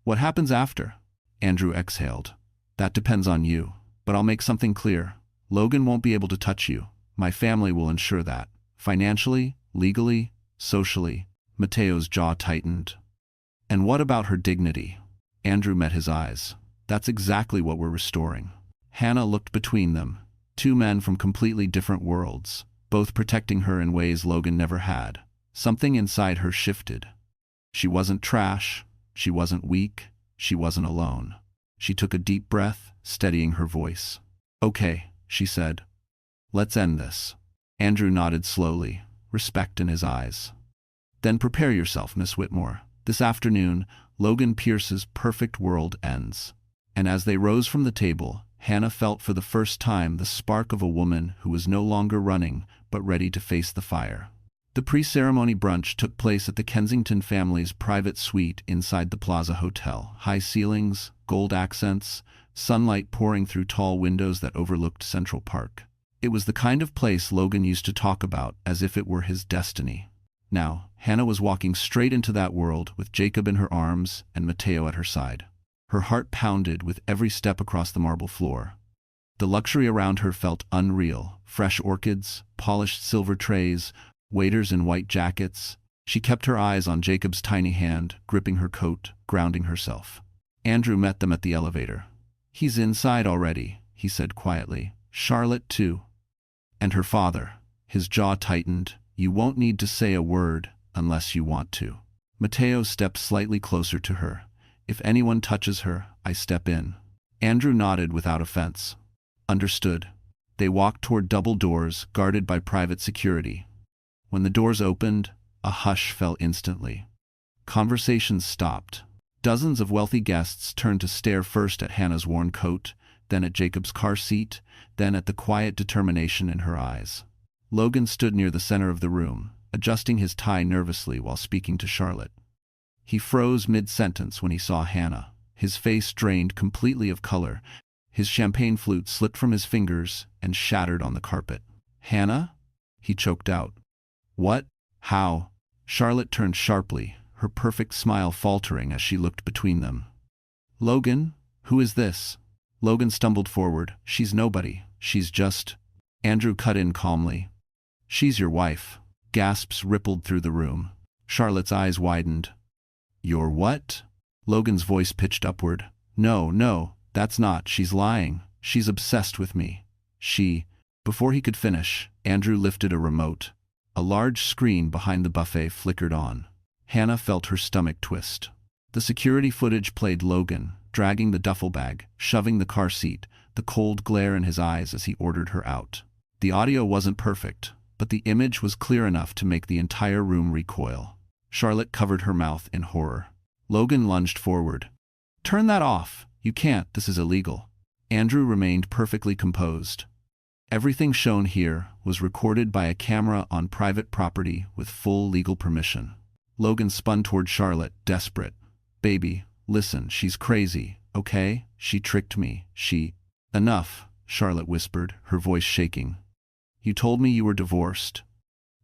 "What happens after?" Andrew exhaled. "That depends on you, but I'll make something clear. Logan won't be able to touch you. My family will ensure that. Financially, legally, socially." Mateo's jaw tightened. "And what about her dignity?" Andrew met his eyes. "That's exactly what we're restoring." Hannah looked between them, two men from completely different worlds, both protecting her in ways Logan never had. Something inside her shifted. She wasn't trash, she wasn't weak, she wasn't alone. She took a deep breath, steadying her voice. "Okay," she said. "Let's end this." Andrew nodded slowly, respect in his eyes. "Then prepare yourself, Miss Whitmore. This afternoon, Logan Pierce's perfect world ends." And as they rose from the table, Hannah felt for the first time the spark of a woman who was no longer running, but ready to face the fire. The pre-ceremony brunch took place at the Kensington family's private suite inside the Plaza Hotel. High ceilings, gold accents, sunlight pouring through tall windows that overlooked Central Park. It was the kind of place Logan used to talk about as if it were his destiny. Now, Hannah was walking straight into that world with Jacob in her arms and Mateo at her side. Her heart pounded with every step across the marble floor. The luxury around her felt unreal. Fresh orchids, polished silver trays, waiters in white jackets. She kept her eyes on Jacob's tiny hand, gripping her coat, grounding herself. Andrew met them at the elevator. "He's inside already," he said quietly. "Charlotte, too." And her father. His jaw tightened. "You won't need to say a word unless you want to." Mateo stepped slightly closer to her. "If anyone touches her, I step in." Andrew nodded without offense. "Understood." They walked toward double doors guarded by private security. When the doors opened, a hush fell instantly. Conversations stopped. Dozens of wealthy guests turned to stare first at Hannah's worn coat, then at Jacob's car seat, then at the quiet determination in her eyes. Logan stood near the center of the room, adjusting his tie nervously while speaking to Charlotte. He froze mid-sentence when he saw Hannah. His face drained completely of color. His champagne flute slipped from his fingers and shattered on the carpet. "Hannah?" he choked out. "What? How?" Charlotte turned sharply, her perfect smile faltering as she looked between them. "Logan, who is this?" Logan stumbled forward. "She's nobody. She's just—" Andrew cut in calmly. "She's your wife." Gasps rippled through the room. Charlotte's eyes widened. "Your what?" Logan's voice pitched upward. No, that's not. She's lying. She's obsessed with me. Before he could finish, Andrew lifted a remote. A large screen behind the buffet flickered on. Hannah felt her stomach twist. The security footage played Logan, dragging the duffel bag, shoving the car seat, the cold glare in his eyes as he ordered her out. The audio wasn't perfect, but the image was clear enough to make the entire room recoil. Charlotte covered her mouth in horror. Logan lunged forward. "Turn that off! You can't, this is illegal." Andrew remained perfectly composed. Everything shown here was recorded by a camera on private property with full legal permission. Logan spun toward Charlotte, desperate. "Baby, listen, she's crazy, okay? She tricked me, Enough," Charlotte whispered, her voice shaking. "You told me you were divorced.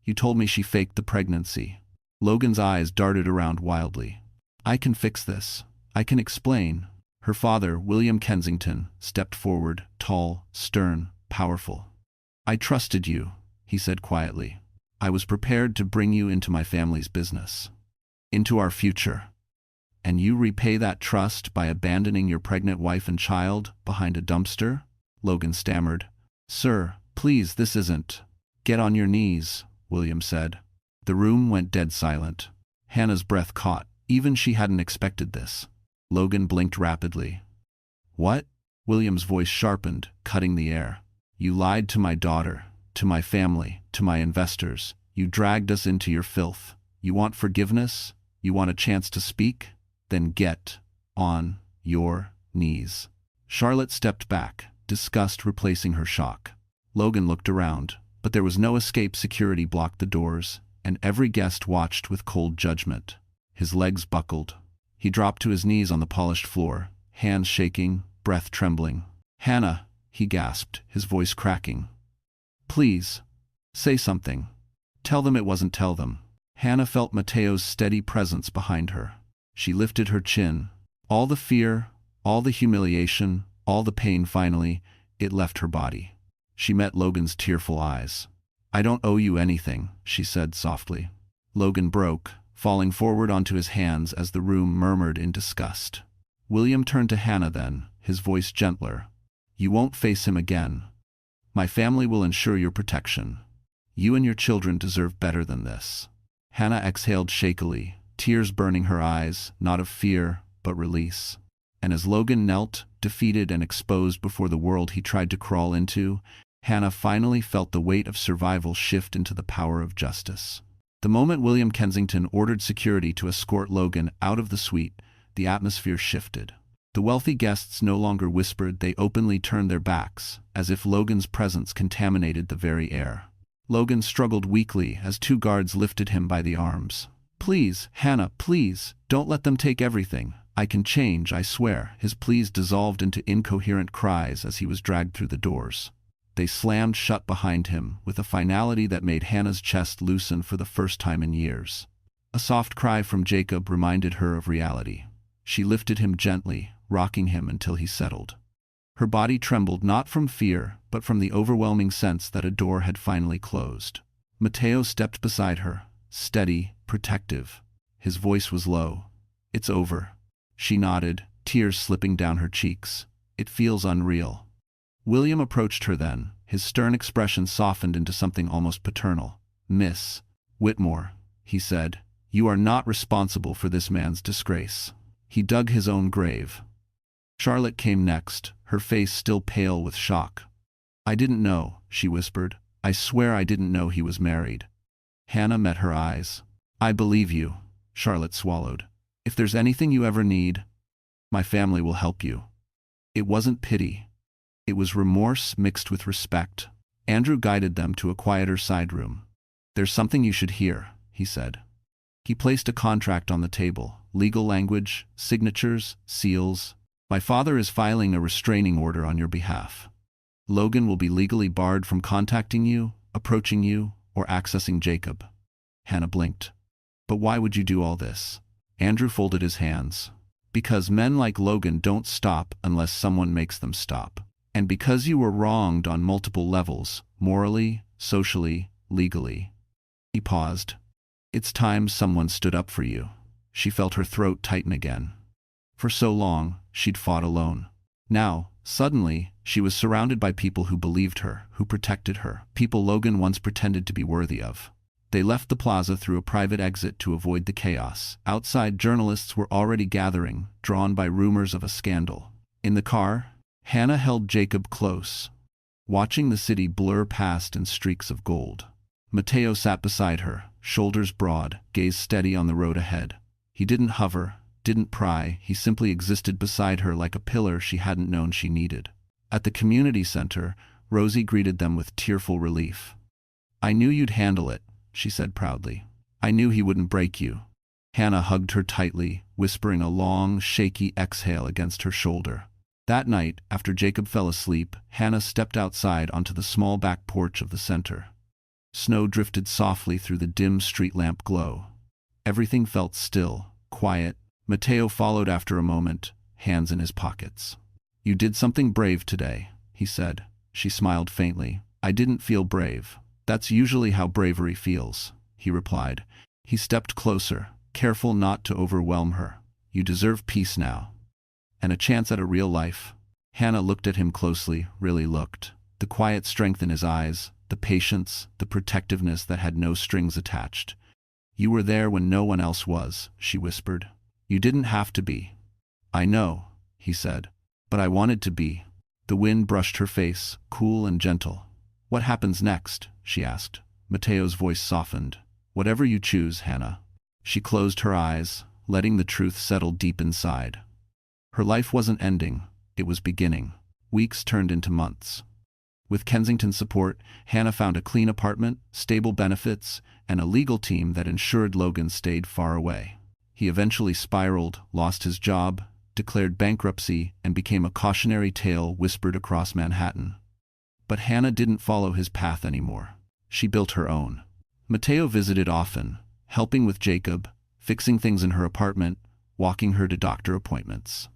You told me she faked the pregnancy." Logan's eyes darted around wildly. "I can fix this. I can explain." Her father, William Kensington, stepped forward, tall, stern, powerful. "I trusted you," he said quietly. "I was prepared to bring you into my family's business, into our future. And you repay that trust by abandoning your pregnant wife and child behind a dumpster?" Logan stammered. "Sir, please, this isn't—" "Get on your knees," William said. The room went dead silent. Hannah's breath caught. Even she hadn't expected this. Logan blinked rapidly. "What?" William's voice sharpened, cutting the air. "You lied to my daughter, to my family, to my investors. You dragged us into your filth. You want forgiveness? You want a chance to speak? Then get on your knees." Charlotte stepped back, disgust replacing her shock. Logan looked around, but there was no escape. Security blocked the doors, and every guest watched with cold judgment. His legs buckled. He dropped to his knees on the polished floor, hands shaking, breath trembling. "Hannah," he gasped, his voice cracking. "Please, say something. Tell them it wasn't tell them." Hannah felt Mateo's steady presence behind her. She lifted her chin. All the fear, all the humiliation, all the pain finally, it left her body. She met Logan's tearful eyes. "I don't owe you anything," she said softly. Logan broke, falling forward onto his hands as the room murmured in disgust. William turned to Hannah then, his voice gentler. "You won't face him again. My family will ensure your protection. You and your children deserve better than this." Hannah exhaled shakily, tears burning her eyes, not of fear, but release. And as Logan knelt, defeated and exposed before the world he tried to crawl into, Hannah finally felt the weight of survival shift into the power of justice. The moment William Kensington ordered security to escort Logan out of the suite, the atmosphere shifted. The wealthy guests no longer whispered, they openly turned their backs, as if Logan's presence contaminated the very air. Logan struggled weakly as two guards lifted him by the arms. "Please, Hannah, please, don't let them take everything. I can change, I swear." His pleas dissolved into incoherent cries as he was dragged through the doors. They slammed shut behind him with a finality that made Hannah's chest loosen for the first time in years. A soft cry from Jacob reminded her of reality. She lifted him gently, rocking him until he settled. Her body trembled not from fear, but from the overwhelming sense that a door had finally closed. Mateo stepped beside her, steady, protective. His voice was low. "It's over." She nodded, tears slipping down her cheeks. "It feels unreal." William approached her then, his stern expression softened into something almost paternal. "Miss Whitmore," he said, "you are not responsible for this man's disgrace. He dug his own grave." Charlotte came next, her face still pale with shock. "I didn't know," she whispered. "I swear I didn't know he was married." Hannah met her eyes. "I believe you," Charlotte swallowed. "If there's anything you ever need, my family will help you." It wasn't pity. It was remorse mixed with respect. Andrew guided them to a quieter side room. "There's something you should hear," he said. He placed a contract on the table. Legal language, signatures, seals. "My father is filing a restraining order on your behalf. Logan will be legally barred from contacting you, approaching you, or accessing Jacob." Hannah blinked. "But why would you do all this?" Andrew folded his hands. "Because men like Logan don't stop unless someone makes them stop. And because you were wronged on multiple levels, morally, socially, legally." He paused. "It's time someone stood up for you." She felt her throat tighten again. For so long, she'd fought alone. Now, suddenly, she was surrounded by people who believed her, who protected her, people Logan once pretended to be worthy of. They left the plaza through a private exit to avoid the chaos. Outside, journalists were already gathering, drawn by rumors of a scandal. In the car, Hannah held Jacob close, watching the city blur past in streaks of gold. Mateo sat beside her, shoulders broad, gaze steady on the road ahead. He didn't hover, didn't pry, he simply existed beside her like a pillar she hadn't known she needed. At the community center, Rosie greeted them with tearful relief. "I knew you'd handle it," she said proudly. "I knew he wouldn't break you." Hannah hugged her tightly, whispering a long, shaky exhale against her shoulder. That night, after Jacob fell asleep, Hannah stepped outside onto the small back porch of the center. Snow drifted softly through the dim street lamp glow. Everything felt still, quiet. Mateo followed after a moment, hands in his pockets. "You did something brave today," he said. She smiled faintly. "I didn't feel brave. That's usually how bravery feels," he replied. He stepped closer, careful not to overwhelm her. "You deserve peace now. And a chance at a real life." Hannah looked at him closely, really looked. The quiet strength in his eyes, the patience, the protectiveness that had no strings attached. "You were there when no one else was," she whispered. "You didn't have to be." "I know," he said. "But I wanted to be." The wind brushed her face, cool and gentle. "What happens next?" she asked. Mateo's voice softened. "Whatever you choose, Hannah." She closed her eyes, letting the truth settle deep inside. Her life wasn't ending, it was beginning. Weeks turned into months. With Kensington's support, Hannah found a clean apartment, stable benefits, and a legal team that ensured Logan stayed far away. He eventually spiraled, lost his job, declared bankruptcy, and became a cautionary tale whispered across Manhattan. But Hannah didn't follow his path anymore. She built her own. Mateo visited often, helping with Jacob, fixing things in her apartment, walking her to doctor appointments.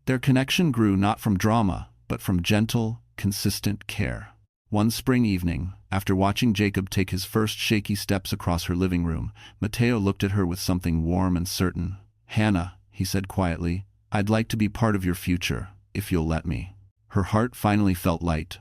Their connection grew not from drama, but from gentle, consistent care. One spring evening, after watching Jacob take his first shaky steps across her living room, Mateo looked at her with something warm and certain. "Hannah," he said quietly, "I'd like to be part of your future, if you'll let me." Her heart finally felt light.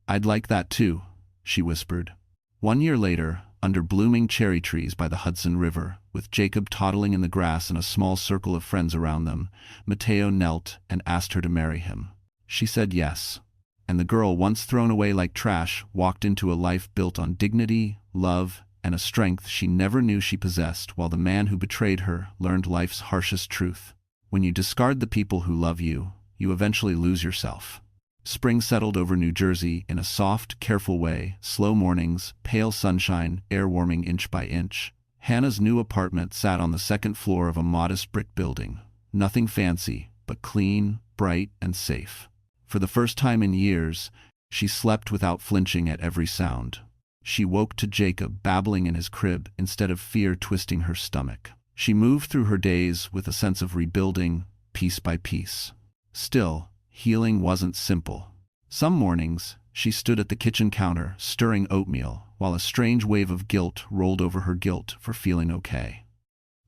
"I'd like that too," she whispered. 1 year later, under blooming cherry trees by the Hudson River, with Jacob toddling in the grass and a small circle of friends around them, Mateo knelt and asked her to marry him. She said yes. And the girl, once thrown away like trash, walked into a life built on dignity, love, and a strength she never knew she possessed, while the man who betrayed her learned life's harshest truth. When you discard the people who love you, you eventually lose yourself. Spring settled over New Jersey in a soft, careful way, slow mornings, pale sunshine, air warming inch by inch. Hannah's new apartment sat on the second floor of a modest brick building. Nothing fancy, but clean, bright, and safe. For the first time in years, she slept without flinching at every sound. She woke to Jacob babbling in his crib instead of fear twisting her stomach. She moved through her days with a sense of rebuilding, piece by piece. Still, healing wasn't simple. Some mornings, she stood at the kitchen counter, stirring oatmeal, while a strange wave of guilt rolled over her guilt for feeling okay.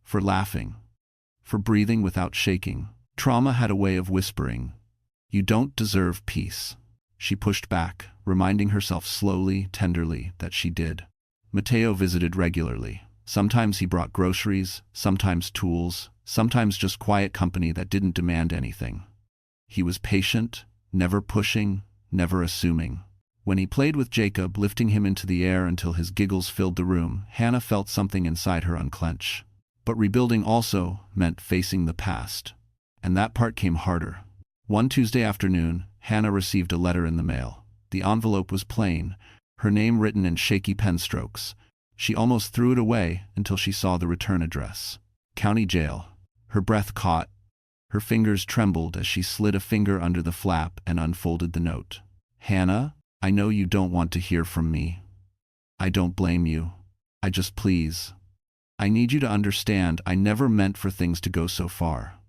For laughing. For breathing without shaking. Trauma had a way of whispering, "You don't deserve peace." She pushed back, reminding herself slowly, tenderly, that she did. Mateo visited regularly. Sometimes he brought groceries, sometimes tools, sometimes just quiet company that didn't demand anything. He was patient, never pushing, never assuming. When he played with Jacob, lifting him into the air until his giggles filled the room, Hannah felt something inside her unclench. But rebuilding also meant facing the past. And that part came harder. One Tuesday afternoon, Hannah received a letter in the mail. The envelope was plain, her name written in shaky pen strokes. She almost threw it away until she saw the return address. County Jail. Her breath caught. Her fingers trembled as she slid a finger under the flap and unfolded the note. "Hannah, I know you don't want to hear from me. I don't blame you. I need you to understand I never meant for things to go so far.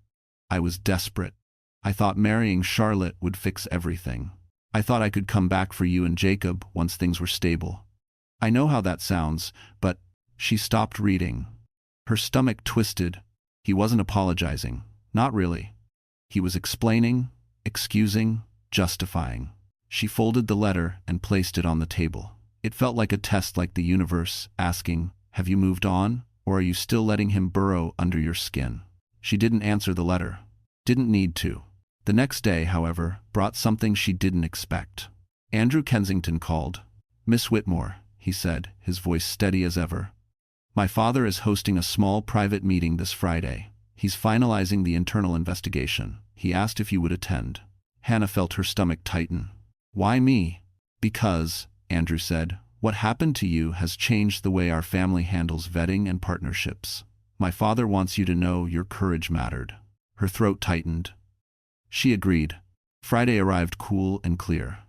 I was desperate. I thought marrying Charlotte would fix everything. I thought I could come back for you and Jacob once things were stable. I know how that sounds, but..." She stopped reading. Her stomach twisted. He wasn't apologizing. Not really. He was explaining, excusing, justifying. She folded the letter and placed it on the table. It felt like a test, like the universe asking, "Have you moved on, or are you still letting him burrow under your skin?" She didn't answer the letter. Didn't need to. The next day, however, brought something she didn't expect. Andrew Kensington called. "Miss Whitmore," he said, his voice steady as ever. "My father is hosting a small private meeting this Friday. He's finalizing the internal investigation. He asked if you would attend." Hannah felt her stomach tighten. "Why me?" "Because," Andrew said, "what happened to you has changed the way our family handles vetting and partnerships. My father wants you to know your courage mattered." Her throat tightened. She agreed. Friday arrived cool and clear.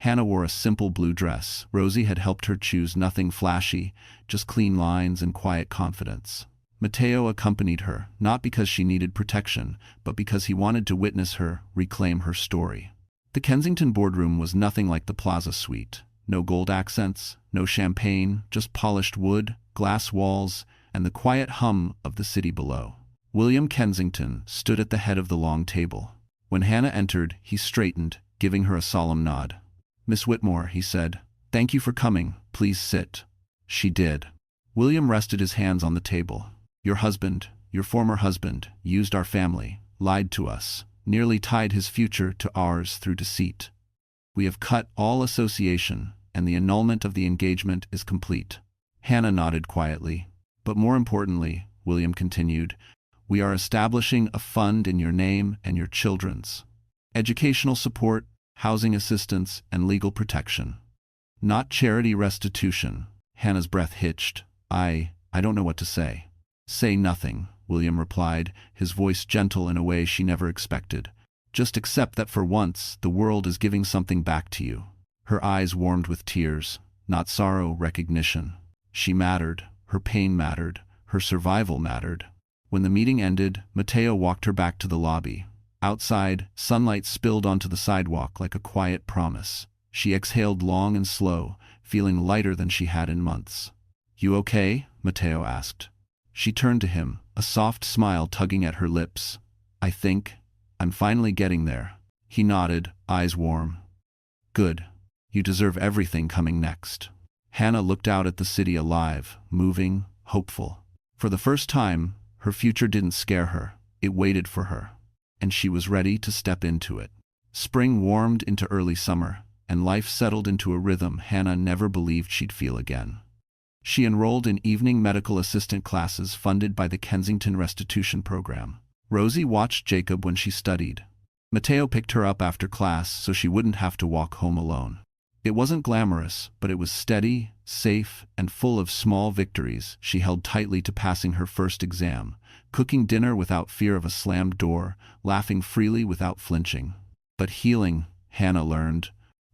Hannah wore a simple blue dress. Rosie had helped her choose nothing flashy, just clean lines and quiet confidence. Mateo accompanied her, not because she needed protection, but because he wanted to witness her reclaim her story. The Kensington boardroom was nothing like the Plaza suite. No gold accents, no champagne, just polished wood, glass walls, and the quiet hum of the city below. William Kensington stood at the head of the long table. When Hannah entered, he straightened, giving her a solemn nod. "Miss Whitmore," he said, "thank you for coming. Please sit." She did. William rested his hands on the table. "Your husband, your former husband, used our family, lied to us, nearly tied his future to ours through deceit. We have cut all association, and the annulment of the engagement is complete." Hannah nodded quietly. "But more importantly," William continued, "we are establishing a fund in your name and your children's. Educational support, housing assistance, and legal protection. Not charity restitution." Hannah's breath hitched. I don't know what to say." "Say nothing," William replied, his voice gentle in a way she never expected. "Just accept that for once, the world is giving something back to you." Her eyes warmed with tears. Not sorrow, recognition. She mattered. Her pain mattered. Her survival mattered. When the meeting ended, Mateo walked her back to the lobby. Outside, sunlight spilled onto the sidewalk like a quiet promise. She exhaled long and slow, feeling lighter than she had in months. "You okay?" Mateo asked. She turned to him, a soft smile tugging at her lips. I'm finally getting there." He nodded, eyes warm. "Good. You deserve everything coming next." Hannah looked out at the city, alive, moving, hopeful. For the first time, her future didn't scare her. It waited for her. And she was ready to step into it. Spring warmed into early summer, and life settled into a rhythm Hannah never believed she'd feel again. She enrolled in evening medical assistant classes funded by the Kensington Restitution Program. Rosie watched Jacob when she studied. Mateo picked her up after class so she wouldn't have to walk home alone. It wasn't glamorous, but it was steady, safe, and full of small victories she held tightly to passing her first exam, cooking dinner without fear of a slammed door, laughing freely without flinching. But healing, Hannah learned,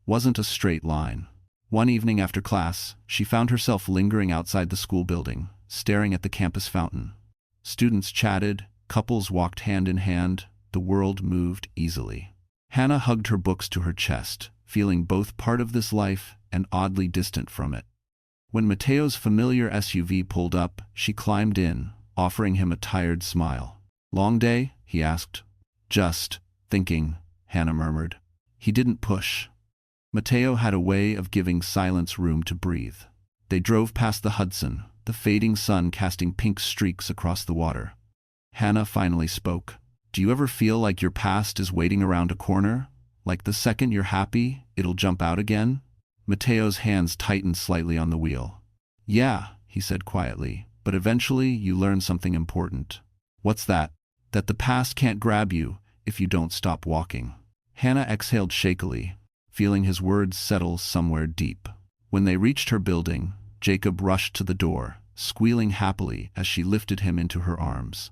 wasn't a straight line. One evening after class, she found herself lingering outside the school building, staring at the campus fountain. Students chatted, couples walked hand in hand, the world moved easily. Hannah hugged her books to her chest, feeling both part of this life and oddly distant from it. When Mateo's familiar SUV pulled up, she climbed in, offering him a tired smile. "Long day?" he asked. "Just thinking," Hannah murmured. He didn't push. Mateo had a way of giving silence room to breathe. They drove past the Hudson, the fading sun casting pink streaks across the water. Hannah finally spoke. "Do you ever feel like your past is waiting around a corner? Like the second you're happy, it'll jump out again?" Mateo's hands tightened slightly on the wheel. "Yeah," he said quietly, "but eventually you learn something important." "What's that?" "That the past can't grab you if you don't stop walking." Hannah exhaled shakily, feeling his words settle somewhere deep. When they reached her building, Jacob rushed to the door, squealing happily as she lifted him into her arms.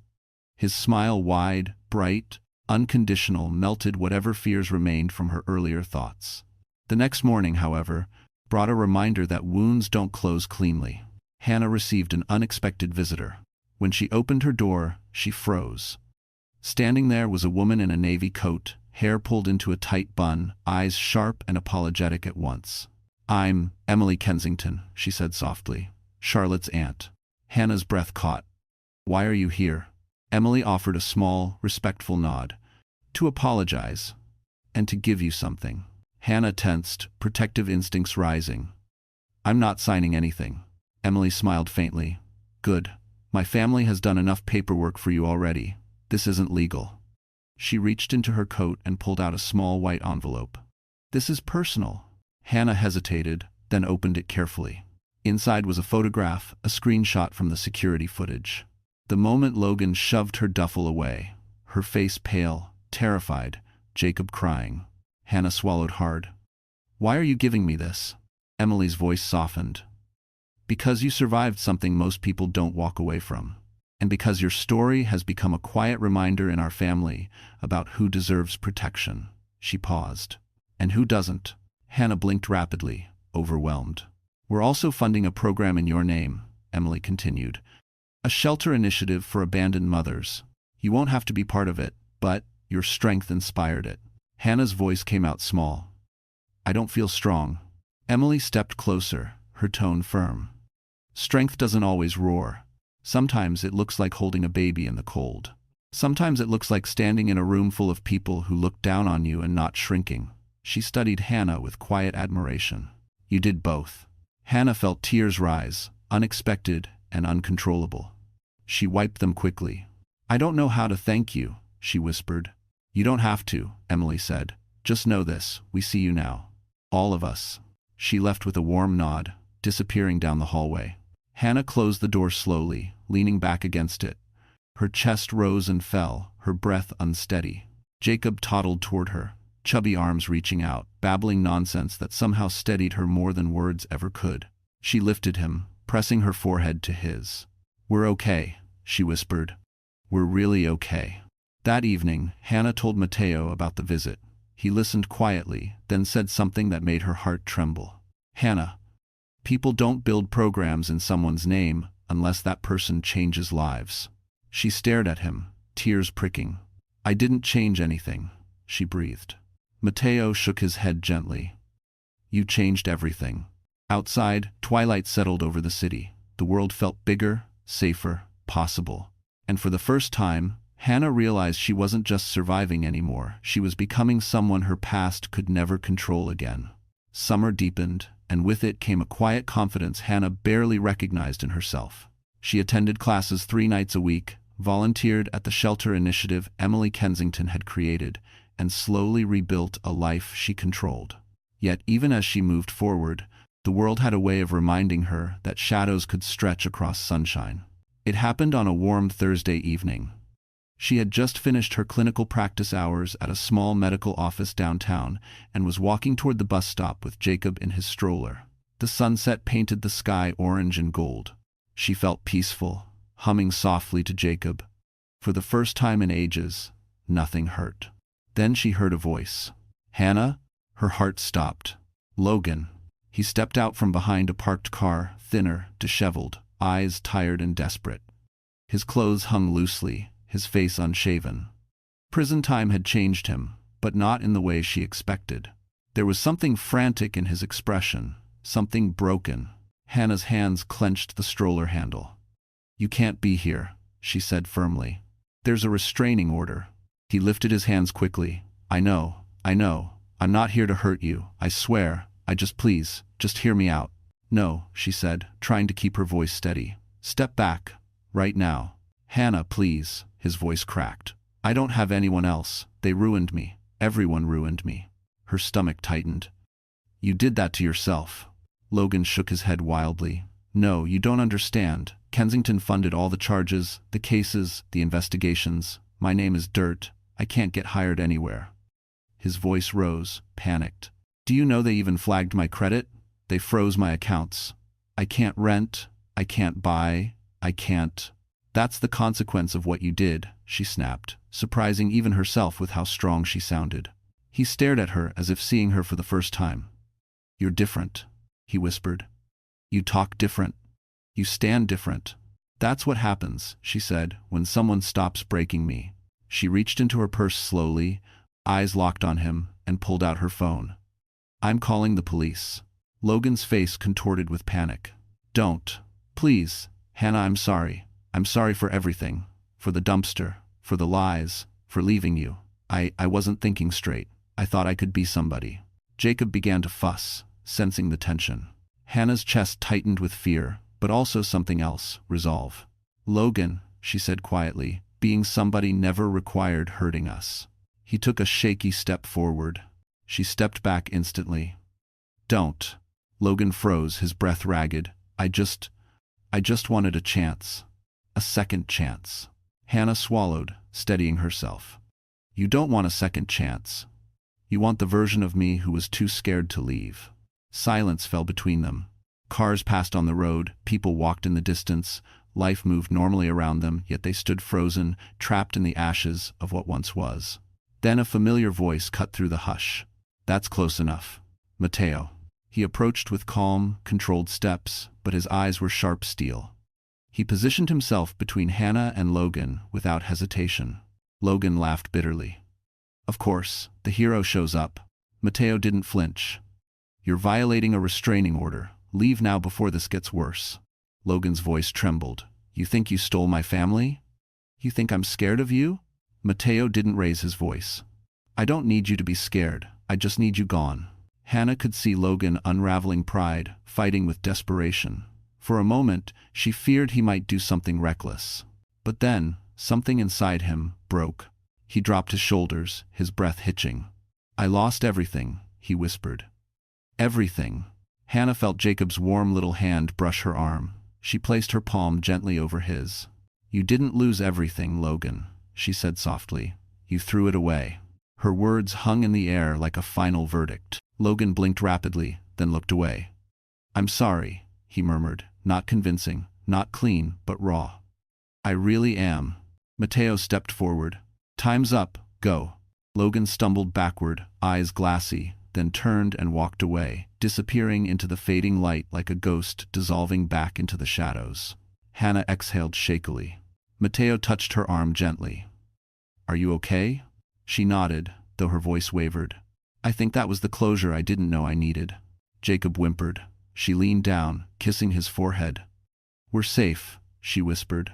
His smile, wide, bright, unconditional, melted whatever fears remained from her earlier thoughts. The next morning, however, brought a reminder that wounds don't close cleanly. Hannah received an unexpected visitor. When she opened her door, she froze. Standing there was a woman in a navy coat, hair pulled into a tight bun, eyes sharp and apologetic at once. "I'm Emily Kensington," she said softly, "Charlotte's aunt." Hannah's breath caught. "Why are you here?" Emily offered a small, respectful nod. "To apologize. And to give you something." Hannah tensed, protective instincts rising. "I'm not signing anything." Emily smiled faintly. "Good. My family has done enough paperwork for you already. This isn't legal." She reached into her coat and pulled out a small white envelope. "This is personal." Hannah hesitated, then opened it carefully. Inside was a photograph, a screenshot from the security footage. The moment Logan shoved her duffel away, her face pale, terrified, Jacob crying. Hannah swallowed hard. "Why are you giving me this?" Emily's voice softened. "Because you survived something most people don't walk away from. And because your story has become a quiet reminder in our family about who deserves protection." She paused. "And who doesn't?" Hannah blinked rapidly, overwhelmed. "We're also funding a program in your name," Emily continued. "A shelter initiative for abandoned mothers. You won't have to be part of it, but your strength inspired it." Hannah's voice came out small. "I don't feel strong." Emily stepped closer, her tone firm. "Strength doesn't always roar. Sometimes it looks like holding a baby in the cold. Sometimes it looks like standing in a room full of people who look down on you and not shrinking." She studied Hannah with quiet admiration. "You did both." Hannah felt tears rise, unexpected and uncontrollable. She wiped them quickly. "I don't know how to thank you," she whispered. "You don't have to," Emily said. "Just know this, we see you now. All of us." She left with a warm nod, disappearing down the hallway. Hannah closed the door slowly, leaning back against it. Her chest rose and fell, her breath unsteady. Jacob toddled toward her, chubby arms reaching out, babbling nonsense that somehow steadied her more than words ever could. She lifted him, pressing her forehead to his. "We're okay," she whispered. "We're really okay." That evening, Hannah told Mateo about the visit. He listened quietly, then said something that made her heart tremble. "Hannah, people don't build programs in someone's name unless that person changes lives." She stared at him, tears pricking. "I didn't change anything," she breathed. Mateo shook his head gently. "You changed everything." Outside, twilight settled over the city. The world felt bigger, safer, possible. And for the first time, Hannah realized she wasn't just surviving anymore. She was becoming someone her past could never control again. Summer deepened, and with it came a quiet confidence Hannah barely recognized in herself. She attended classes 3 nights a week, volunteered at the shelter initiative Emily Kensington had created, and slowly rebuilt a life she controlled. Yet even as she moved forward, the world had a way of reminding her that shadows could stretch across sunshine. It happened on a warm Thursday evening. She had just finished her clinical practice hours at a small medical office downtown and was walking toward the bus stop with Jacob in his stroller. The sunset painted the sky orange and gold. She felt peaceful, humming softly to Jacob. For the first time in ages, nothing hurt. Then she heard a voice. "Hannah?" Her heart stopped. "Logan." He stepped out from behind a parked car, thinner, disheveled, eyes tired and desperate. His clothes hung loosely, his face unshaven. Prison time had changed him, but not in the way she expected. There was something frantic in his expression, something broken. Hannah's hands clenched the stroller handle. "You can't be here," she said firmly. "There's a restraining order." He lifted his hands quickly. I know. I'm not here to hurt you, I swear. Please, just hear me out." "No," she said, trying to keep her voice steady. "Step back. Right now." "Hannah, please." His voice cracked. "I don't have anyone else. They ruined me. Everyone ruined me." Her stomach tightened. "You did that to yourself." Logan shook his head wildly. "No, you don't understand. Kensington funded all the charges, the cases, the investigations. My name is dirt. I can't get hired anywhere." His voice rose, panicked. "Do you know they even flagged my credit? They froze my accounts. I can't rent. I can't buy. I can't." "That's the consequence of what you did," she snapped, surprising even herself with how strong she sounded. He stared at her as if seeing her for the first time. "You're different," he whispered. "You talk different. You stand different. That's what happens," she said, "when someone stops breaking me." She reached into her purse slowly, eyes locked on him, and pulled out her phone. "I'm calling the police." Logan's face contorted with panic. "Don't. Please. Hannah, I'm sorry. I'm sorry for everything. For the dumpster. For the lies. For leaving you. I wasn't thinking straight. I thought I could be somebody." Jacob began to fuss, sensing the tension. Hannah's chest tightened with fear, but also something else, resolve. "Logan," she said quietly, "being somebody never required hurting us." He took a shaky step forward. She stepped back instantly. "Don't." Logan froze, his breath ragged. I just wanted a chance. A second chance." Hannah swallowed, steadying herself. "You don't want a second chance. You want the version of me who was too scared to leave." Silence fell between them. Cars passed on the road, people walked in the distance, life moved normally around them, yet they stood frozen, trapped in the ashes of what once was. Then a familiar voice cut through the hush. "That's close enough. Mateo." He approached with calm, controlled steps, but his eyes were sharp steel. He positioned himself between Hannah and Logan without hesitation. Logan laughed bitterly. "Of course, the hero shows up." Mateo didn't flinch. "You're violating a restraining order. Leave now before this gets worse." Logan's voice trembled. "You think you stole my family? You think I'm scared of you?" Mateo didn't raise his voice. "I don't need you to be scared. I just need you gone." Hannah could see Logan unraveling pride, fighting with desperation. For a moment, she feared he might do something reckless. But then, something inside him broke. He dropped his shoulders, his breath hitching. "I lost everything," he whispered. "Everything." Hannah felt Jacob's warm little hand brush her arm. She placed her palm gently over his. "You didn't lose everything, Logan," she said softly. "You threw it away." Her words hung in the air like a final verdict. Logan blinked rapidly, then looked away. "I'm sorry," he murmured, not convincing, not clean, but raw. "I really am." Mateo stepped forward. "Time's up, go." Logan stumbled backward, eyes glassy, then turned and walked away, disappearing into the fading light like a ghost dissolving back into the shadows. Hannah exhaled shakily. Mateo touched her arm gently. "Are you okay?" She nodded, though her voice wavered. "I think that was the closure I didn't know I needed." Jacob whimpered. She leaned down, kissing his forehead. "We're safe," she whispered.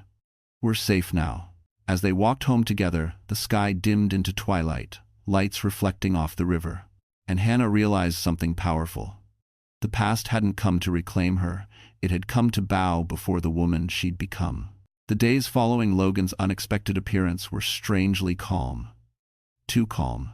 "We're safe now." As they walked home together, the sky dimmed into twilight, lights reflecting off the river. And Hannah realized something powerful. The past hadn't come to reclaim her, it had come to bow before the woman she'd become. The days following Logan's unexpected appearance were strangely calm. Too calm.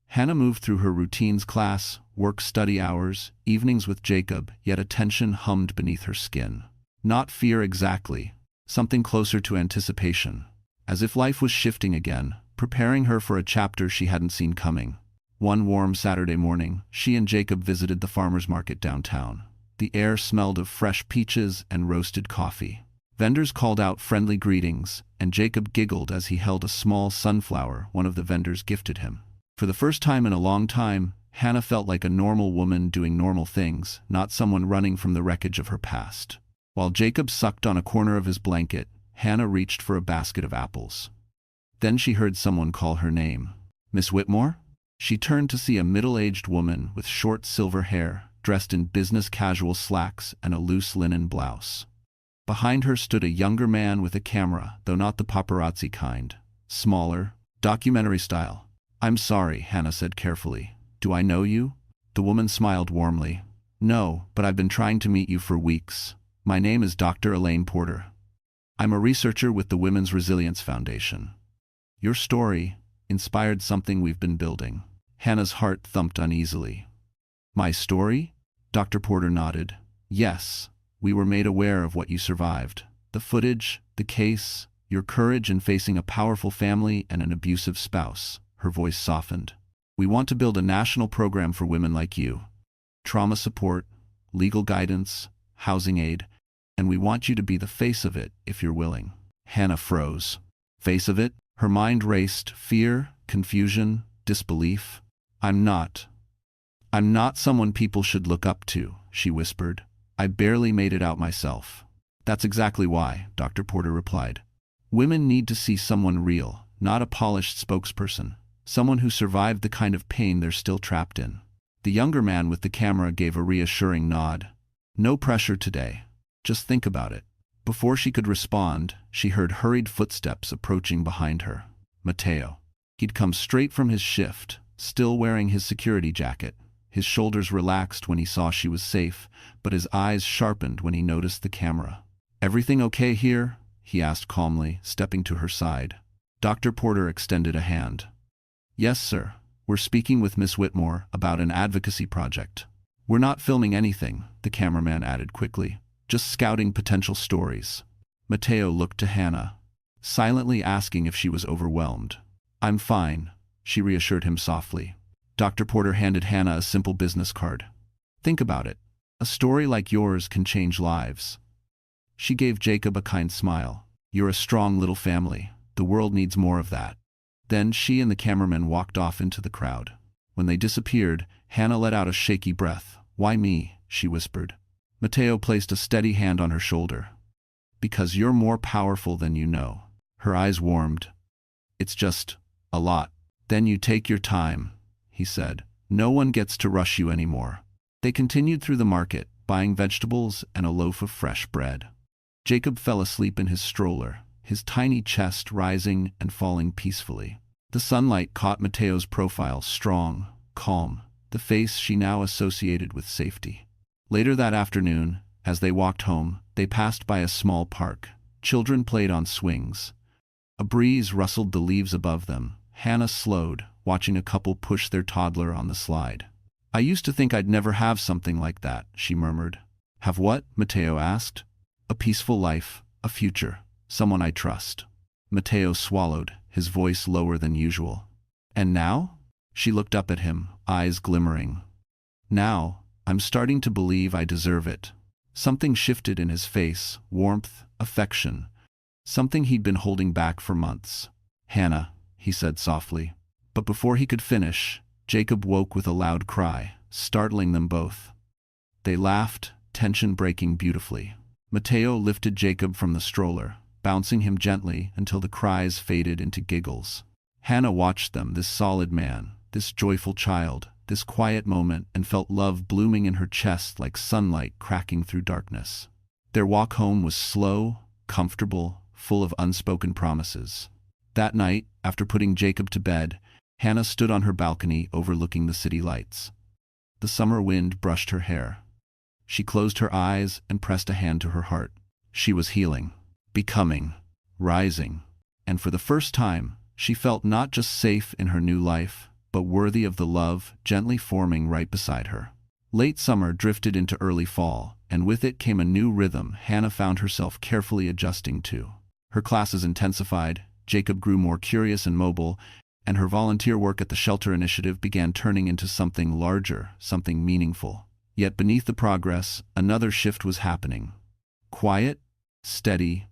Hannah moved through her routines: class, work, study hours, evenings with Jacob, yet a tension hummed beneath her skin. Not fear exactly, something closer to anticipation. as if life was shifting again, preparing her for a chapter she hadn't seen coming. One warm Saturday morning, she and Jacob visited the farmer's market downtown. The air smelled of fresh peaches and roasted coffee. Vendors called out friendly greetings, and Jacob giggled as he held a small sunflower one of the vendors gifted him. For the first time in a long time, Hannah felt like a normal woman doing normal things, not someone running from the wreckage of her past. While Jacob sucked on a corner of his blanket, Hannah reached for a basket of apples. Then she heard someone call her name. "Miss Whitmore?" She turned to see a middle-aged woman with short silver hair, dressed in business casual slacks and a loose linen blouse. Behind her stood a younger man with a camera, though not the paparazzi kind. Smaller, documentary style. "I'm sorry," Hannah said carefully. "Do I know you?" The woman smiled warmly. "No, but I've been trying to meet you for weeks. My name is Dr. Elaine Porter. I'm a researcher with the Women's Resilience Foundation. Your story inspired something we've been building." Hannah's heart thumped uneasily. "My story?" Dr. Porter nodded. "Yes. We were made aware of what you survived. The footage, the case, your courage in facing a powerful family and an abusive spouse." Her voice softened. "We want to build a national program for women like you. Trauma support, legal guidance, housing aid, and we want you to be the face of it if you're willing." Hannah froze. Face of it? Her mind raced. Fear, confusion, disbelief. I'm not someone people should look up to," she whispered. "I barely made it out myself." "That's exactly why," Dr. Porter replied. "Women need to see someone real, not a polished spokesperson. Someone who survived the kind of pain they're still trapped in." The younger man with the camera gave a reassuring nod. "No pressure today. Just think about it." Before she could respond, she heard hurried footsteps approaching behind her. Mateo. He'd come straight from his shift, still wearing his security jacket. His shoulders relaxed when he saw she was safe, but his eyes sharpened when he noticed the camera. "Everything okay here?" he asked calmly, stepping to her side. Dr. Porter extended a hand. "Yes, sir. We're speaking with Miss Whitmore about an advocacy project." "We're not filming anything," the cameraman added quickly. "Just scouting potential stories." Mateo looked to Hannah, silently asking if she was overwhelmed. "I'm fine," she reassured him softly. Dr. Porter handed Hannah a simple business card. "Think about it. A story like yours can change lives." She gave Jacob a kind smile. "You're a strong little family. The world needs more of that." Then she and the cameraman walked off into the crowd. When they disappeared, Hannah let out a shaky breath. "Why me?" she whispered. Mateo placed a steady hand on her shoulder. "Because you're more powerful than you know." Her eyes warmed. "It's just a lot." "Then you take your time," he said. "No one gets to rush you anymore." They continued through the market, buying vegetables and a loaf of fresh bread. Jacob fell asleep in his stroller, his tiny chest rising and falling peacefully. The sunlight caught Mateo's profile, strong, calm, the face she now associated with safety. Later that afternoon, as they walked home, they passed by a small park. Children played on swings. A breeze rustled the leaves above them. Hannah slowed, watching a couple push their toddler on the slide. "I used to think I'd never have something like that," she murmured. "Have what?" Mateo asked. "A peaceful life, a future, someone I trust." Mateo swallowed, his voice lower than usual. "And now?" She looked up at him, eyes glimmering. "Now, I'm starting to believe I deserve it." Something shifted in his face, warmth, affection, something he'd been holding back for months. "Hannah," he said softly. But before he could finish, Jacob woke with a loud cry, startling them both. They laughed, tension breaking beautifully. Mateo lifted Jacob from the stroller, bouncing him gently until the cries faded into giggles. Hannah watched them, this solid man, this joyful child, this quiet moment, and felt love blooming in her chest like sunlight cracking through darkness. Their walk home was slow, comfortable, full of unspoken promises. That night, after putting Jacob to bed, Hannah stood on her balcony overlooking the city lights. The summer wind brushed her hair. She closed her eyes and pressed a hand to her heart. She was healing, becoming, rising, and for the first time, she felt not just safe in her new life, but worthy of the love gently forming right beside her. Late summer drifted into early fall, and with it came a new rhythm Hannah found herself carefully adjusting to. Her classes intensified, Jacob grew more curious and mobile, and her volunteer work at the shelter initiative began turning into something larger, something meaningful. Yet beneath the progress, another shift was happening. Quiet, steady,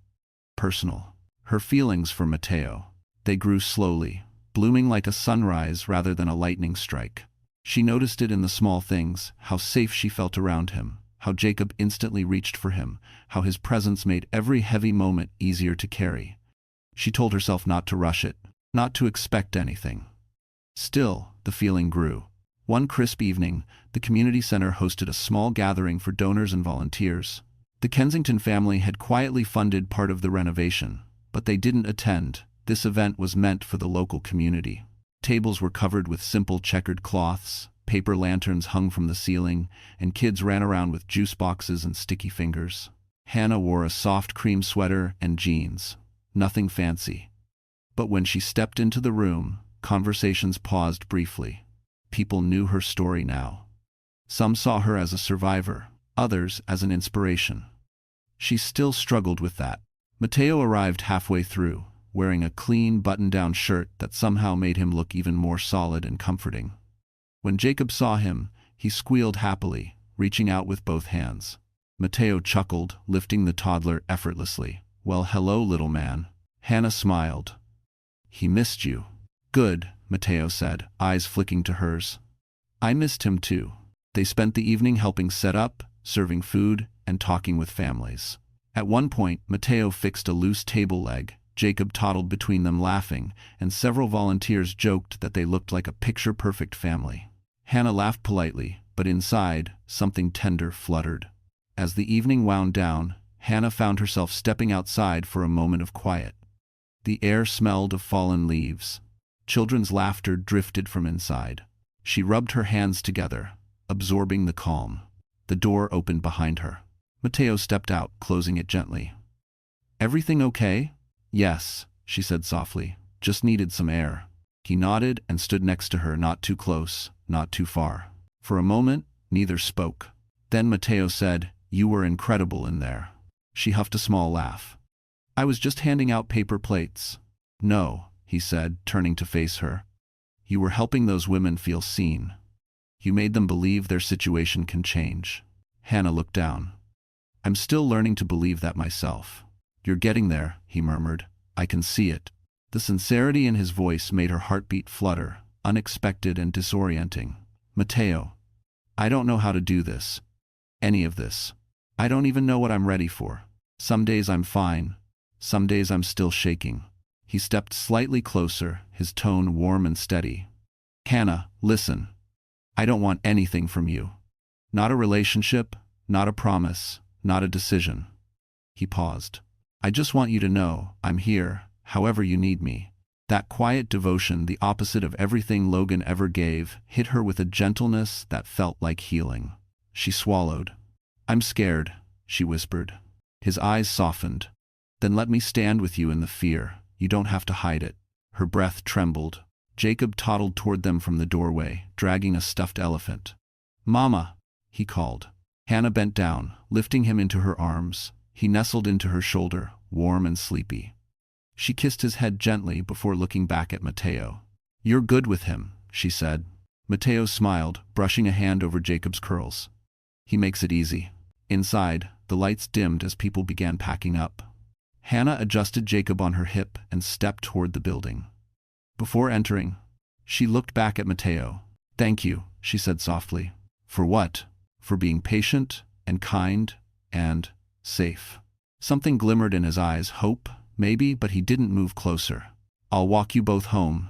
personal. Her feelings for Mateo. They grew slowly, blooming like a sunrise rather than a lightning strike. She noticed it in the small things, how safe she felt around him, how Jacob instantly reached for him, how his presence made every heavy moment easier to carry. She told herself not to rush it, not to expect anything. Still, the feeling grew. One crisp evening, the community center hosted a small gathering for donors and volunteers. The Kensington family had quietly funded part of the renovation, but they didn't attend. This event was meant for the local community. Tables were covered with simple checkered cloths, paper lanterns hung from the ceiling, and kids ran around with juice boxes and sticky fingers. Hannah wore a soft cream sweater and jeans. Nothing fancy. But when she stepped into the room, conversations paused briefly. People knew her story now. Some saw her as a survivor, others as an inspiration. She still struggled with that. Mateo arrived halfway through, wearing a clean button-down shirt that somehow made him look even more solid and comforting. When Jacob saw him, he squealed happily, reaching out with both hands. Mateo chuckled, lifting the toddler effortlessly. "Well, hello, little man." Hannah smiled. "He missed you." "Good," Mateo said, eyes flicking to hers. "I missed him too." They spent the evening helping set up, serving food, and talking with families. At one point, Mateo fixed a loose table leg. Jacob toddled between them laughing, and several volunteers joked that they looked like a picture-perfect family. Hannah laughed politely, but inside, something tender fluttered. As the evening wound down, Hannah found herself stepping outside for a moment of quiet. The air smelled of fallen leaves. Children's laughter drifted from inside. She rubbed her hands together, absorbing the calm. The door opened behind her. Mateo stepped out, closing it gently. "Everything okay?" "Yes," she said softly. "Just needed some air." He nodded and stood next to her, not too close, not too far. For a moment, neither spoke. Then Mateo said, "You were incredible in there." She huffed a small laugh. "I was just handing out paper plates." "No," he said, turning to face her. "You were helping those women feel seen. You made them believe their situation can change." Hannah looked down. "I'm still learning to believe that myself." "You're getting there," he murmured. "I can see it." The sincerity in his voice made her heartbeat flutter, unexpected and disorienting. "Mateo, I don't know how to do this. Any of this. I don't even know what I'm ready for. Some days I'm fine. Some days I'm still shaking." He stepped slightly closer, his tone warm and steady. "Hannah, listen. I don't want anything from you. Not a relationship, not a promise, not a decision." He paused. "I just want you to know I'm here, however you need me." That quiet devotion, the opposite of everything Logan ever gave, hit her with a gentleness that felt like healing. She swallowed. "I'm scared," she whispered. His eyes softened. "Then let me stand with you in the fear. You don't have to hide it." Her breath trembled. Jacob toddled toward them from the doorway, dragging a stuffed elephant. "Mama," he called. Hannah bent down, lifting him into her arms. He nestled into her shoulder, warm and sleepy. She kissed his head gently before looking back at Mateo. "You're good with him," she said. Mateo smiled, brushing a hand over Jacob's curls. "He makes it easy." Inside, the lights dimmed as people began packing up. Hannah adjusted Jacob on her hip and stepped toward the building. Before entering, she looked back at Mateo. "Thank you," she said softly. "For what?" "For being patient and kind and safe." Something glimmered in his eyes, hope, maybe, but he didn't move closer. "I'll walk you both home,"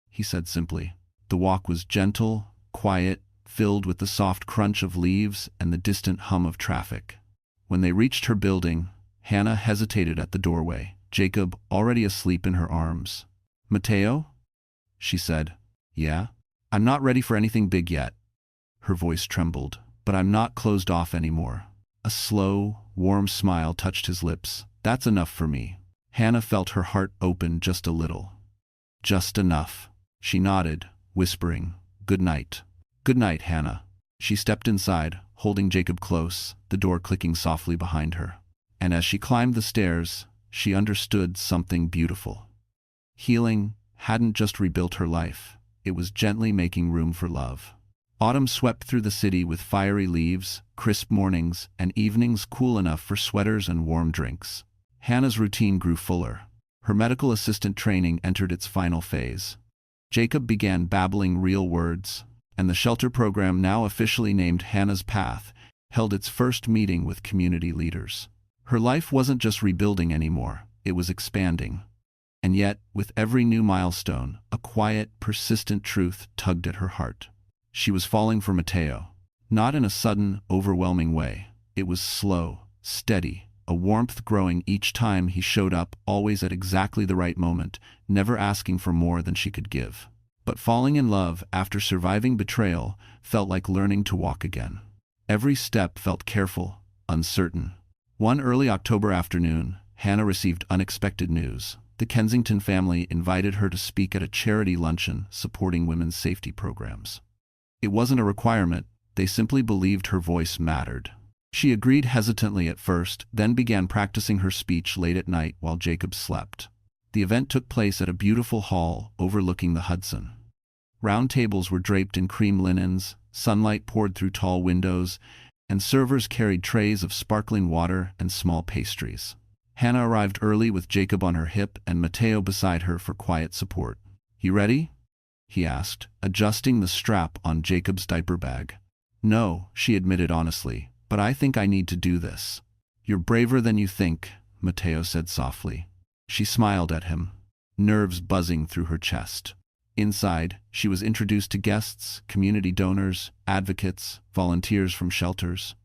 he said simply. The walk was gentle, quiet, filled with the soft crunch of leaves and the distant hum of traffic. When they reached her building, Hannah hesitated at the doorway, Jacob already asleep in her arms. "Mateo?" she said. "Yeah? I'm not ready for anything big yet." Her voice trembled. "But I'm not closed off anymore." A slow, warm smile touched his lips. "That's enough for me." Hannah felt her heart open just a little. "Just enough." She nodded, whispering, "Good night." "Good night, Hannah." She stepped inside, holding Jacob close, the door clicking softly behind her. And as she climbed the stairs, she understood something beautiful. Healing hadn't just rebuilt her life, it was gently making room for love. Autumn swept through the city with fiery leaves, crisp mornings, and evenings cool enough for sweaters and warm drinks. Hannah's routine grew fuller. Her medical assistant training entered its final phase. Jacob began babbling real words, and the shelter program, now officially named Hannah's Path, held its first meeting with community leaders. Her life wasn't just rebuilding anymore, it was expanding. And yet, with every new milestone, a quiet, persistent truth tugged at her heart. She was falling for Mateo. Not in a sudden, overwhelming way. It was slow, steady, a warmth growing each time he showed up, always at exactly the right moment, never asking for more than she could give. But falling in love after surviving betrayal felt like learning to walk again. Every step felt careful, uncertain. One early October afternoon, Hannah received unexpected news. The Kensington family invited her to speak at a charity luncheon supporting women's safety programs. It wasn't a requirement, they simply believed her voice mattered. She agreed hesitantly at first, then began practicing her speech late at night while Jacob slept. The event took place at a beautiful hall overlooking the Hudson. Round tables were draped in cream linens, sunlight poured through tall windows, and servers carried trays of sparkling water and small pastries. Hannah arrived early with Jacob on her hip and Mateo beside her for quiet support. "You ready?" he asked, adjusting the strap on Jacob's diaper bag. "No," she admitted honestly, "but I think I need to do this." "You're braver than you think," Mateo said softly. She smiled at him, nerves buzzing through her chest. Inside, she was introduced to guests, community donors, advocates, volunteers from shelters.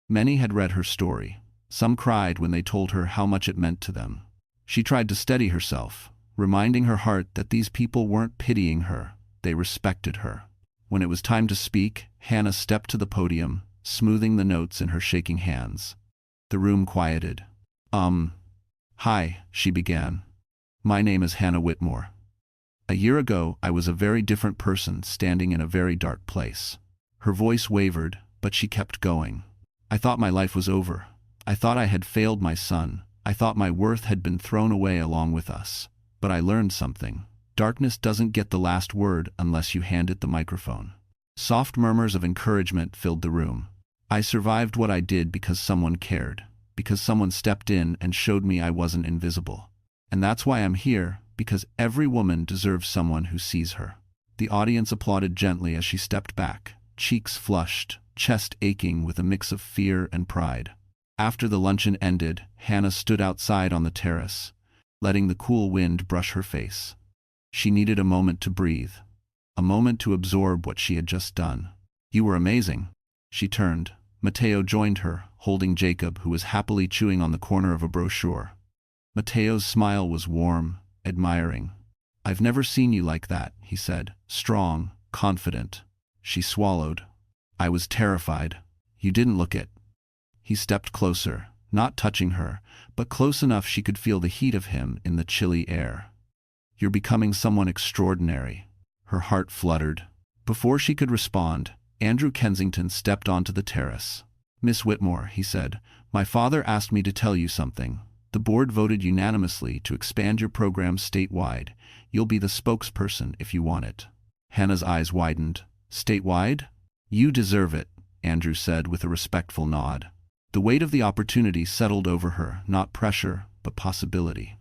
Many had read her story. Some cried when they told her how much it meant to them. She tried to steady herself, reminding her heart that these people weren't pitying her, they respected her. When it was time to speak, Hannah stepped to the podium, smoothing the notes in her shaking hands. The room quieted. Hi, she began. "My name is Hannah Whitmore. A year ago, I was a very different person standing in a very dark place." Her voice wavered, but she kept going. "I thought my life was over. I thought I had failed my son. I thought my worth had been thrown away along with us. But I learned something. Darkness doesn't get the last word unless you hand it the microphone." Soft murmurs of encouragement filled the room. "I survived what I did because someone cared, because someone stepped in and showed me I wasn't invisible. And that's why I'm here, because every woman deserves someone who sees her." The audience applauded gently as she stepped back, cheeks flushed, chest aching with a mix of fear and pride. After the luncheon ended, Hannah stood outside on the terrace, letting the cool wind brush her face. She needed a moment to breathe, a moment to absorb what she had just done. "You were amazing." She turned. Mateo joined her, holding Jacob, who was happily chewing on the corner of a brochure. Mateo's smile was warm, admiring. "I've never seen you like that," he said, strong, confident. She swallowed. "I was terrified. You didn't look it." He stepped closer, not touching her, but close enough she could feel the heat of him in the chilly air. "You're becoming someone extraordinary." Her heart fluttered. Before she could respond, Andrew Kensington stepped onto the terrace. "Miss Whitmore," he said, "my father asked me to tell you something. The board voted unanimously to expand your program statewide. You'll be the spokesperson if you want it." Hannah's eyes widened. "Statewide?" "You deserve it," Andrew said with a respectful nod. The weight of the opportunity settled over her, not pressure, but possibility.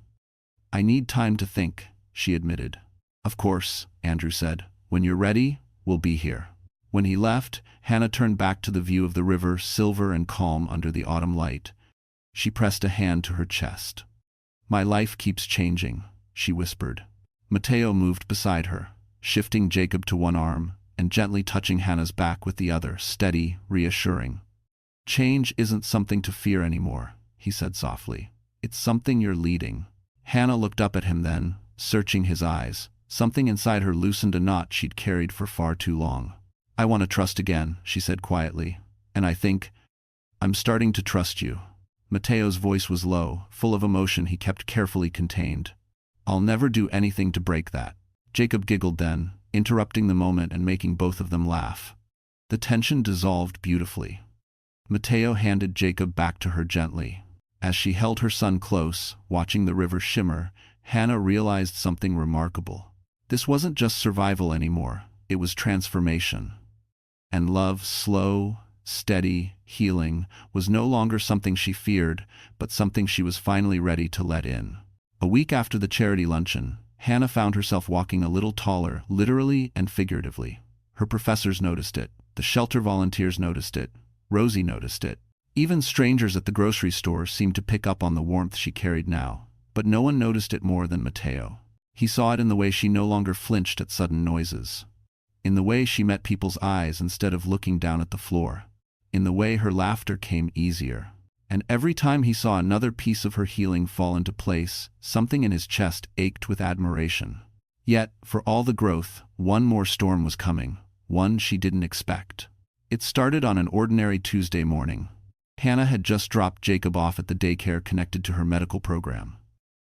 "I need time to think," she admitted. "Of course," Andrew said. "When you're ready, we'll be here." When he left, Hannah turned back to the view of the river, silver and calm under the autumn light. She pressed a hand to her chest. "My life keeps changing," she whispered. Mateo moved beside her, shifting Jacob to one arm and gently touching Hannah's back with the other, steady, reassuring. "Change isn't something to fear anymore," he said softly. "It's something you're leading." Hannah looked up at him then, searching his eyes. Something inside her loosened a knot she'd carried for far too long. "I want to trust again," she said quietly. "And I think I'm starting to trust you." Mateo's voice was low, full of emotion he kept carefully contained. "I'll never do anything to break that." Jacob giggled then, interrupting the moment and making both of them laugh. The tension dissolved beautifully. Mateo handed Jacob back to her gently. As she held her son close, watching the river shimmer, Hannah realized something remarkable. This wasn't just survival anymore, it was transformation. And love, slow, steady, healing, was no longer something she feared, but something she was finally ready to let in. A week after the charity luncheon, Hannah found herself walking a little taller, literally and figuratively. Her professors noticed it, the shelter volunteers noticed it, Rosie noticed it. Even strangers at the grocery store seemed to pick up on the warmth she carried now. But no one noticed it more than Mateo. He saw it in the way she no longer flinched at sudden noises. In the way she met people's eyes instead of looking down at the floor. In the way her laughter came easier. And every time he saw another piece of her healing fall into place, something in his chest ached with admiration. Yet, for all the growth, one more storm was coming, one she didn't expect. It started on an ordinary Tuesday morning. Hannah had just dropped Jacob off at the daycare connected to her medical program.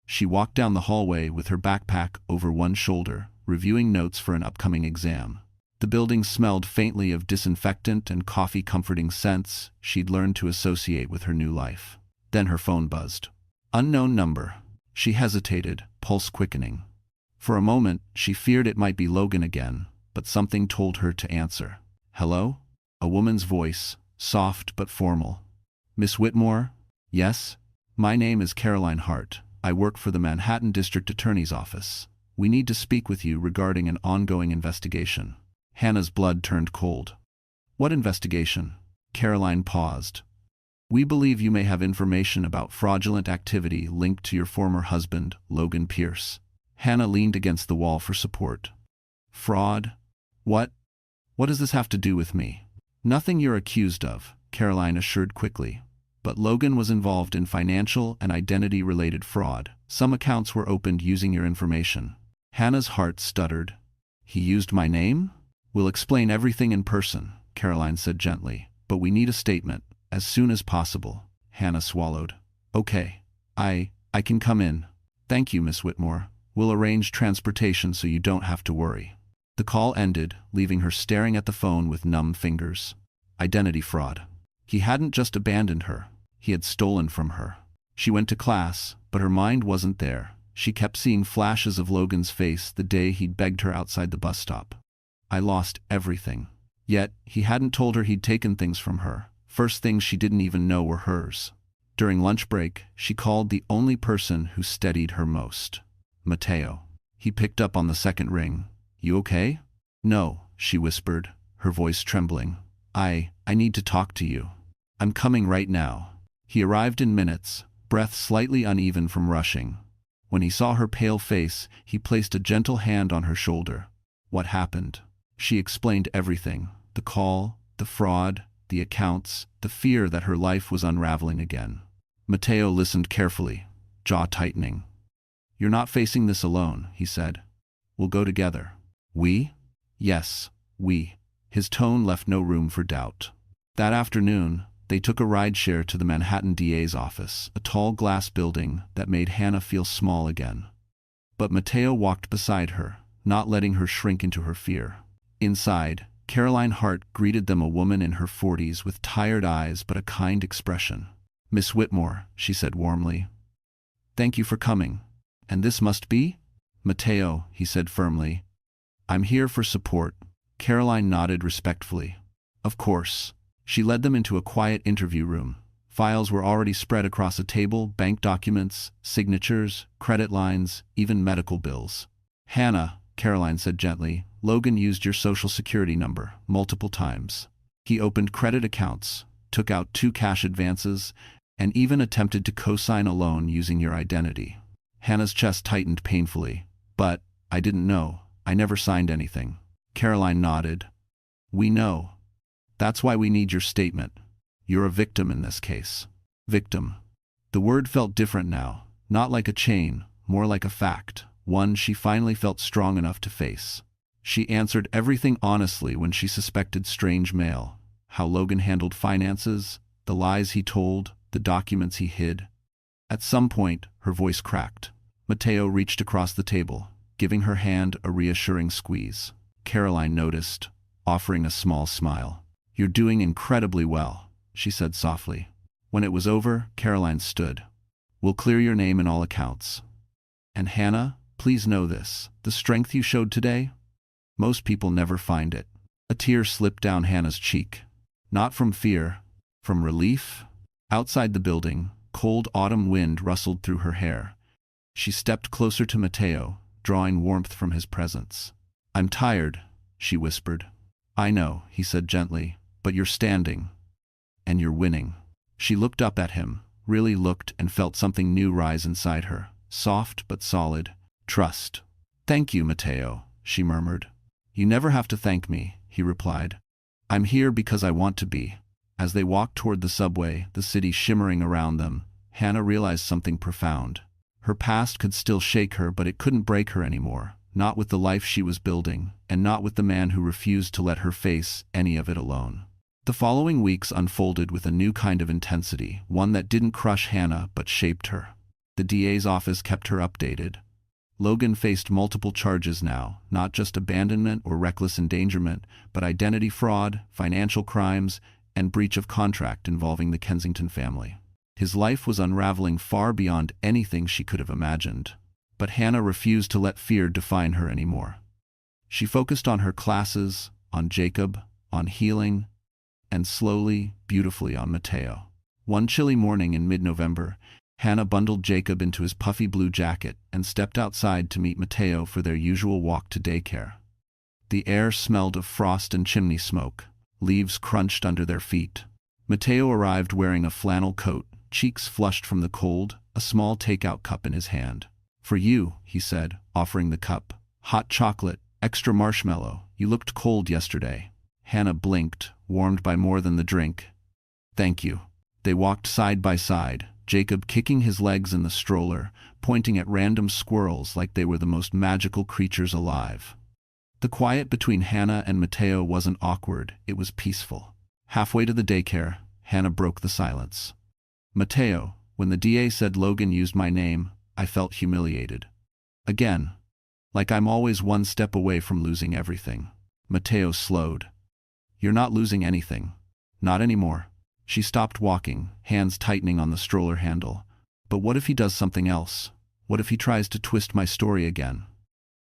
She walked down the hallway with her backpack over one shoulder, reviewing notes for an upcoming exam. The building smelled faintly of disinfectant and coffee-comforting scents she'd learned to associate with her new life. Then her phone buzzed. Unknown number. She hesitated, pulse quickening. For a moment, she feared it might be Logan again, but something told her to answer. Hello? A woman's voice, soft but formal. Miss Whitmore? Yes? My name is Caroline Hart. I work for the Manhattan District Attorney's Office. We need to speak with you regarding an ongoing investigation. Hannah's blood turned cold. What investigation? Caroline paused. We believe you may have information about fraudulent activity linked to your former husband, Logan Pierce. Hannah leaned against the wall for support. Fraud? What? What does this have to do with me? Nothing you're accused of, Caroline assured quickly. But Logan was involved in financial and identity-related fraud. Some accounts were opened using your information. Hannah's heart stuttered. He used my name? We'll explain everything in person, Caroline said gently. But we need a statement, as soon as possible. Hannah swallowed. Okay. I can come in. Thank you, Miss Whitmore. We'll arrange transportation so you don't have to worry. The call ended, leaving her staring at the phone with numb fingers. Identity fraud. He hadn't just abandoned her. He had stolen from her. She went to class, but her mind wasn't there. She kept seeing flashes of Logan's face the day he'd begged her outside the bus stop. I lost everything. Yet, he hadn't told her he'd taken things from her. First things she didn't even know were hers. During lunch break, she called the only person who steadied her most. Mateo. He picked up on the second ring. You okay? No, she whispered, her voice trembling. I need to talk to you. I'm coming right now. He arrived in minutes, breath slightly uneven from rushing. When he saw her pale face, he placed a gentle hand on her shoulder. What happened? She explained everything. The call, the fraud, the accounts, the fear that her life was unraveling again. Mateo listened carefully, jaw tightening. You're not facing this alone, he said. We'll go together. We? Yes, we. His tone left no room for doubt. That afternoon, they took a rideshare to the Manhattan DA's office, a tall glass building that made Hannah feel small again. But Mateo walked beside her, not letting her shrink into her fear. Inside, Caroline Hart greeted them, a woman in her 40s with tired eyes but a kind expression. Miss Whitmore, she said warmly. Thank you for coming. And this must be? Mateo, he said firmly. I'm here for support. Caroline nodded respectfully. Of course. She led them into a quiet interview room. Files were already spread across a table, bank documents, signatures, credit lines, even medical bills. Hannah, Caroline said gently, Logan used your social security number multiple times. He opened credit accounts, took out 2 cash advances, and even attempted to co-sign a loan using your identity. Hannah's chest tightened painfully. But, I didn't know. I never signed anything. Caroline nodded. We know. That's why we need your statement. You're a victim in this case. Victim. The word felt different now, not like a chain, more like a fact, one she finally felt strong enough to face. She answered everything honestly when she suspected strange mail, how Logan handled finances, the lies he told, the documents he hid. At some point, her voice cracked. Mateo reached across the table, giving her hand a reassuring squeeze. Caroline noticed, offering a small smile. You're doing incredibly well, she said softly. When it was over, Caroline stood. We'll clear your name in all accounts. And Hannah, please know this, the strength you showed today? Most people never find it. A tear slipped down Hannah's cheek. Not from fear, from relief. Outside the building, cold autumn wind rustled through her hair. She stepped closer to Mateo, drawing warmth from his presence. I'm tired, she whispered. I know, he said gently, but you're standing. And you're winning. She looked up at him, really looked, and felt something new rise inside her, soft but solid. Trust. Thank you, Mateo, she murmured. You never have to thank me, he replied. I'm here because I want to be. As they walked toward the subway, the city shimmering around them, Hannah realized something profound. Her past could still shake her, but it couldn't break her anymore, not with the life she was building, and not with the man who refused to let her face any of it alone. The following weeks unfolded with a new kind of intensity, one that didn't crush Hannah but shaped her. The DA's office kept her updated. Logan faced multiple charges now, not just abandonment or reckless endangerment, but identity fraud, financial crimes, and breach of contract involving the Kensington family. His life was unraveling far beyond anything she could have imagined. But Hannah refused to let fear define her anymore. She focused on her classes, on Jacob, on healing, and slowly, beautifully on Mateo. One chilly morning in mid-November, Hannah bundled Jacob into his puffy blue jacket and stepped outside to meet Mateo for their usual walk to daycare. The air smelled of frost and chimney smoke. Leaves crunched under their feet. Mateo arrived wearing a flannel coat, cheeks flushed from the cold, a small takeout cup in his hand. For you, he said, offering the cup. Hot chocolate, extra marshmallow. You looked cold yesterday. Hannah blinked, warmed by more than the drink. Thank you. They walked side by side, Jacob kicking his legs in the stroller, pointing at random squirrels like they were the most magical creatures alive. The quiet between Hannah and Mateo wasn't awkward, it was peaceful. Halfway to the daycare, Hannah broke the silence. Mateo, when the DA said Logan used my name, I felt humiliated. Again. Like I'm always one step away from losing everything. Mateo slowed. You're not losing anything. Not anymore. She stopped walking, hands tightening on the stroller handle. But what if he does something else? What if he tries to twist my story again?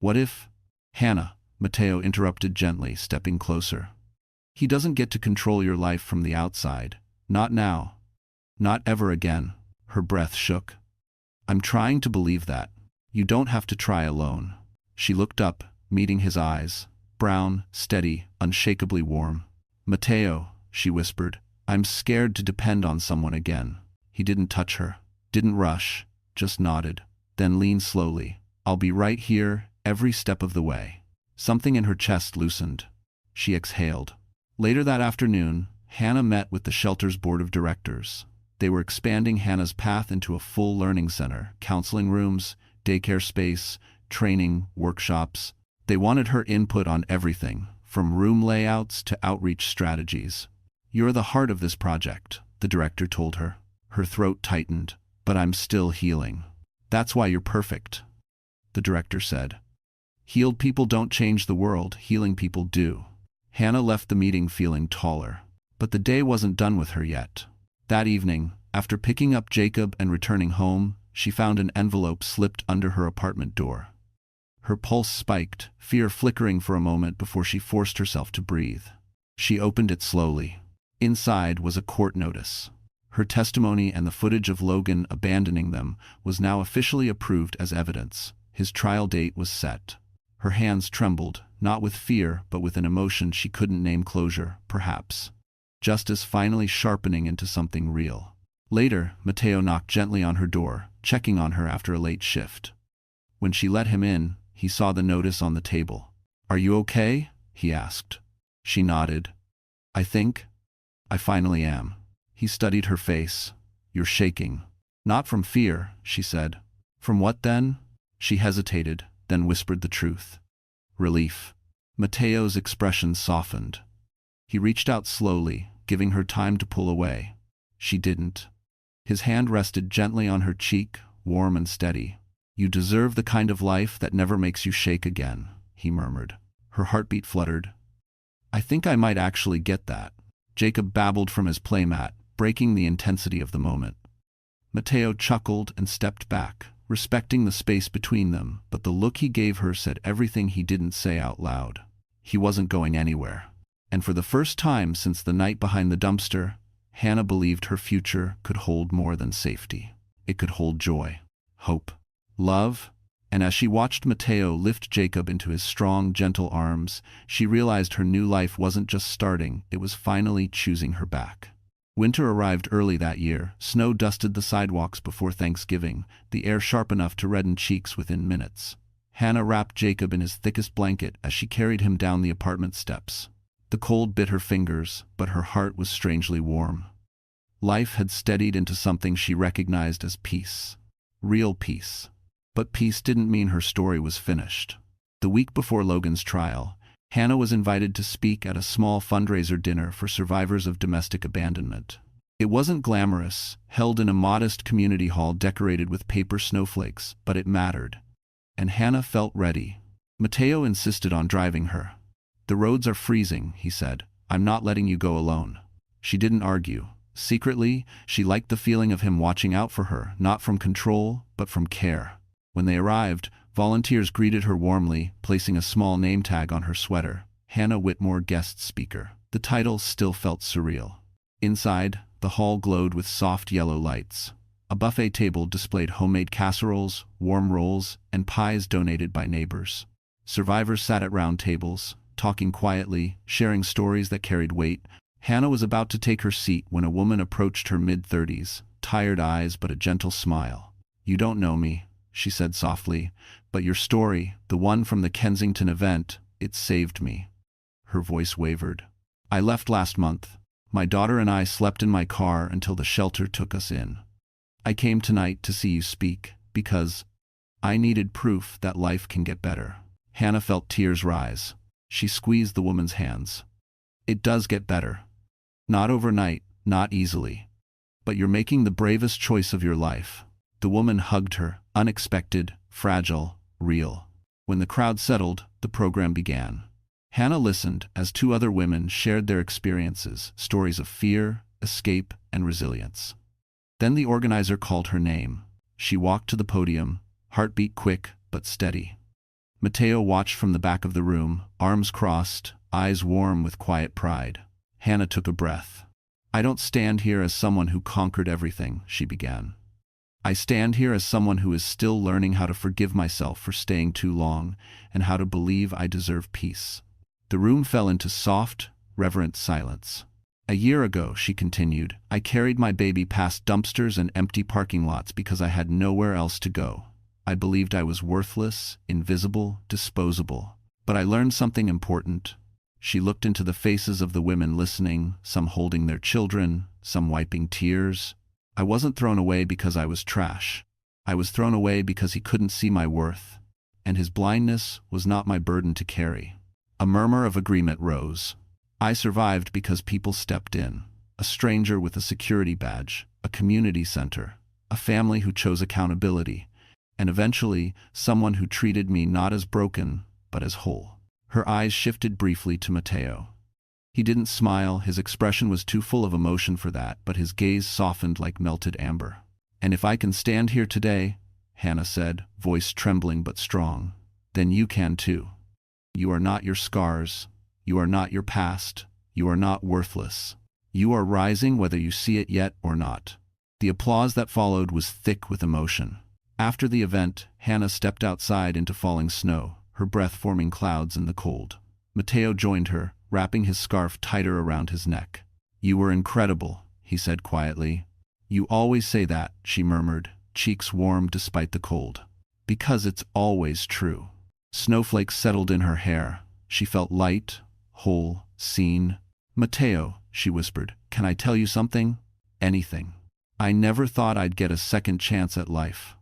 What if... Hannah, Mateo interrupted gently, stepping closer. He doesn't get to control your life from the outside. Not now. Not ever again. Her breath shook. I'm trying to believe that. You don't have to try alone. She looked up, meeting his eyes. Brown, steady, unshakably warm. Mateo, she whispered, I'm scared to depend on someone again. He didn't touch her, didn't rush, just nodded, then leaned slowly. I'll be right here, every step of the way. Something in her chest loosened. She exhaled. Later that afternoon, Hannah met with the shelter's board of directors. They were expanding Hannah's path into a full learning center, counseling rooms, daycare space, training, workshops. They wanted her input on everything, from room layouts to outreach strategies. You're the heart of this project, the director told her. Her throat tightened. But I'm still healing. That's why you're perfect, the director said. Healed people don't change the world, healing people do. Hannah left the meeting feeling taller. But the day wasn't done with her yet. That evening, after picking up Jacob and returning home, she found an envelope slipped under her apartment door. Her pulse spiked, fear flickering for a moment before she forced herself to breathe. She opened it slowly. Inside was a court notice. Her testimony and the footage of Logan abandoning them was now officially approved as evidence. His trial date was set. Her hands trembled, not with fear, but with an emotion she couldn't name. Closure, perhaps. Justice finally sharpening into something real. Later, Mateo knocked gently on her door, checking on her after a late shift. When she let him in, he saw the notice on the table. Are you okay? He asked. She nodded. I finally am. He studied her face. You're shaking. Not from fear, she said. From what then? She hesitated, then whispered the truth. Relief. Mateo's expression softened. He reached out slowly, giving her time to pull away. She didn't. His hand rested gently on her cheek, warm and steady. You deserve the kind of life that never makes you shake again, he murmured. Her heartbeat fluttered. I think I might actually get that. Jacob babbled from his playmat, breaking the intensity of the moment. Mateo chuckled and stepped back, respecting the space between them, but the look he gave her said everything he didn't say out loud. He wasn't going anywhere. And for the first time since the night behind the dumpster, Hannah believed her future could hold more than safety. It could hold joy, hope, love, and as she watched Mateo lift Jacob into his strong, gentle arms, she realized her new life wasn't just starting, it was finally choosing her back. Winter arrived early that year. Snow dusted the sidewalks before Thanksgiving, the air sharp enough to redden cheeks within minutes. Hannah wrapped Jacob in his thickest blanket as she carried him down the apartment steps. The cold bit her fingers, but her heart was strangely warm. Life had steadied into something she recognized as peace. Real peace. But peace didn't mean her story was finished. The week before Logan's trial, Hannah was invited to speak at a small fundraiser dinner for survivors of domestic abandonment. It wasn't glamorous, held in a modest community hall decorated with paper snowflakes, but it mattered. And Hannah felt ready. Mateo insisted on driving her. "The roads are freezing," he said. "I'm not letting you go alone." She didn't argue. Secretly, she liked the feeling of him watching out for her, not from control, but from care. When they arrived, volunteers greeted her warmly, placing a small name tag on her sweater. Hannah Whitmore, guest speaker. The title still felt surreal. Inside, the hall glowed with soft yellow lights. A buffet table displayed homemade casseroles, warm rolls, and pies donated by neighbors. Survivors sat at round tables, talking quietly, sharing stories that carried weight. Hannah was about to take her seat when a woman approached her mid-30s, tired eyes but a gentle smile. "You don't know me," she said softly, "but your story, the one from the Kensington event, it saved me." Her voice wavered. "I left last month. My daughter and I slept in my car until the shelter took us in. I came tonight to see you speak, because I needed proof that life can get better." Hannah felt tears rise. She squeezed the woman's hands. "It does get better. Not overnight, not easily. But you're making the bravest choice of your life." The woman hugged her, unexpected, fragile, real. When the crowd settled, the program began. Hannah listened as two other women shared their experiences, stories of fear, escape, and resilience. Then the organizer called her name. She walked to the podium, heartbeat quick but steady. Mateo watched from the back of the room, arms crossed, eyes warm with quiet pride. Hannah took a breath. "I don't stand here as someone who conquered everything," she began. "I stand here as someone who is still learning how to forgive myself for staying too long and how to believe I deserve peace." The room fell into soft, reverent silence. "A year ago," she continued, "I carried my baby past dumpsters and empty parking lots because I had nowhere else to go. I believed I was worthless, invisible, disposable. But I learned something important." She looked into the faces of the women listening, some holding their children, some wiping tears. "I wasn't thrown away because I was trash. I was thrown away because he couldn't see my worth. And his blindness was not my burden to carry." A murmur of agreement rose. "I survived because people stepped in. A stranger with a security badge, a community center, a family who chose accountability, and eventually someone who treated me not as broken, but as whole." Her eyes shifted briefly to Mateo. He didn't smile, his expression was too full of emotion for that, but his gaze softened like melted amber. "And if I can stand here today," Hannah said, voice trembling but strong, "then you can too. You are not your scars. You are not your past. You are not worthless. You are rising whether you see it yet or not." The applause that followed was thick with emotion. After the event, Hannah stepped outside into falling snow, her breath forming clouds in the cold. Mateo joined her, wrapping his scarf tighter around his neck. "You were incredible," he said quietly. "You always say that," she murmured, cheeks warm despite the cold. "Because it's always true." Snowflakes settled in her hair. She felt light, whole, seen. "Mateo," she whispered, "can I tell you something? Anything. I never thought I'd get a second chance at life.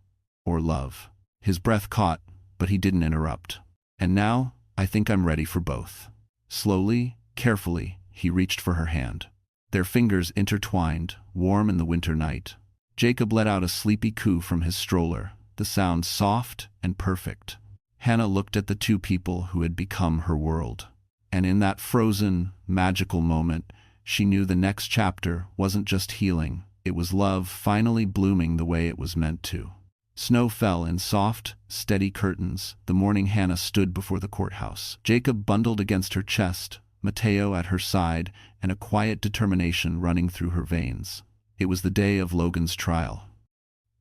Or love." His breath caught, but he didn't interrupt. "And now, I think I'm ready for both." Slowly, carefully, he reached for her hand. Their fingers intertwined, warm in the winter night. Jacob let out a sleepy coo from his stroller, the sound soft and perfect. Hannah looked at the two people who had become her world. And in that frozen, magical moment, she knew the next chapter wasn't just healing, it was love finally blooming the way it was meant to. Snow fell in soft, steady curtains the morning Hannah stood before the courthouse. Jacob bundled against her chest, Mateo at her side, and a quiet determination running through her veins. It was the day of Logan's trial.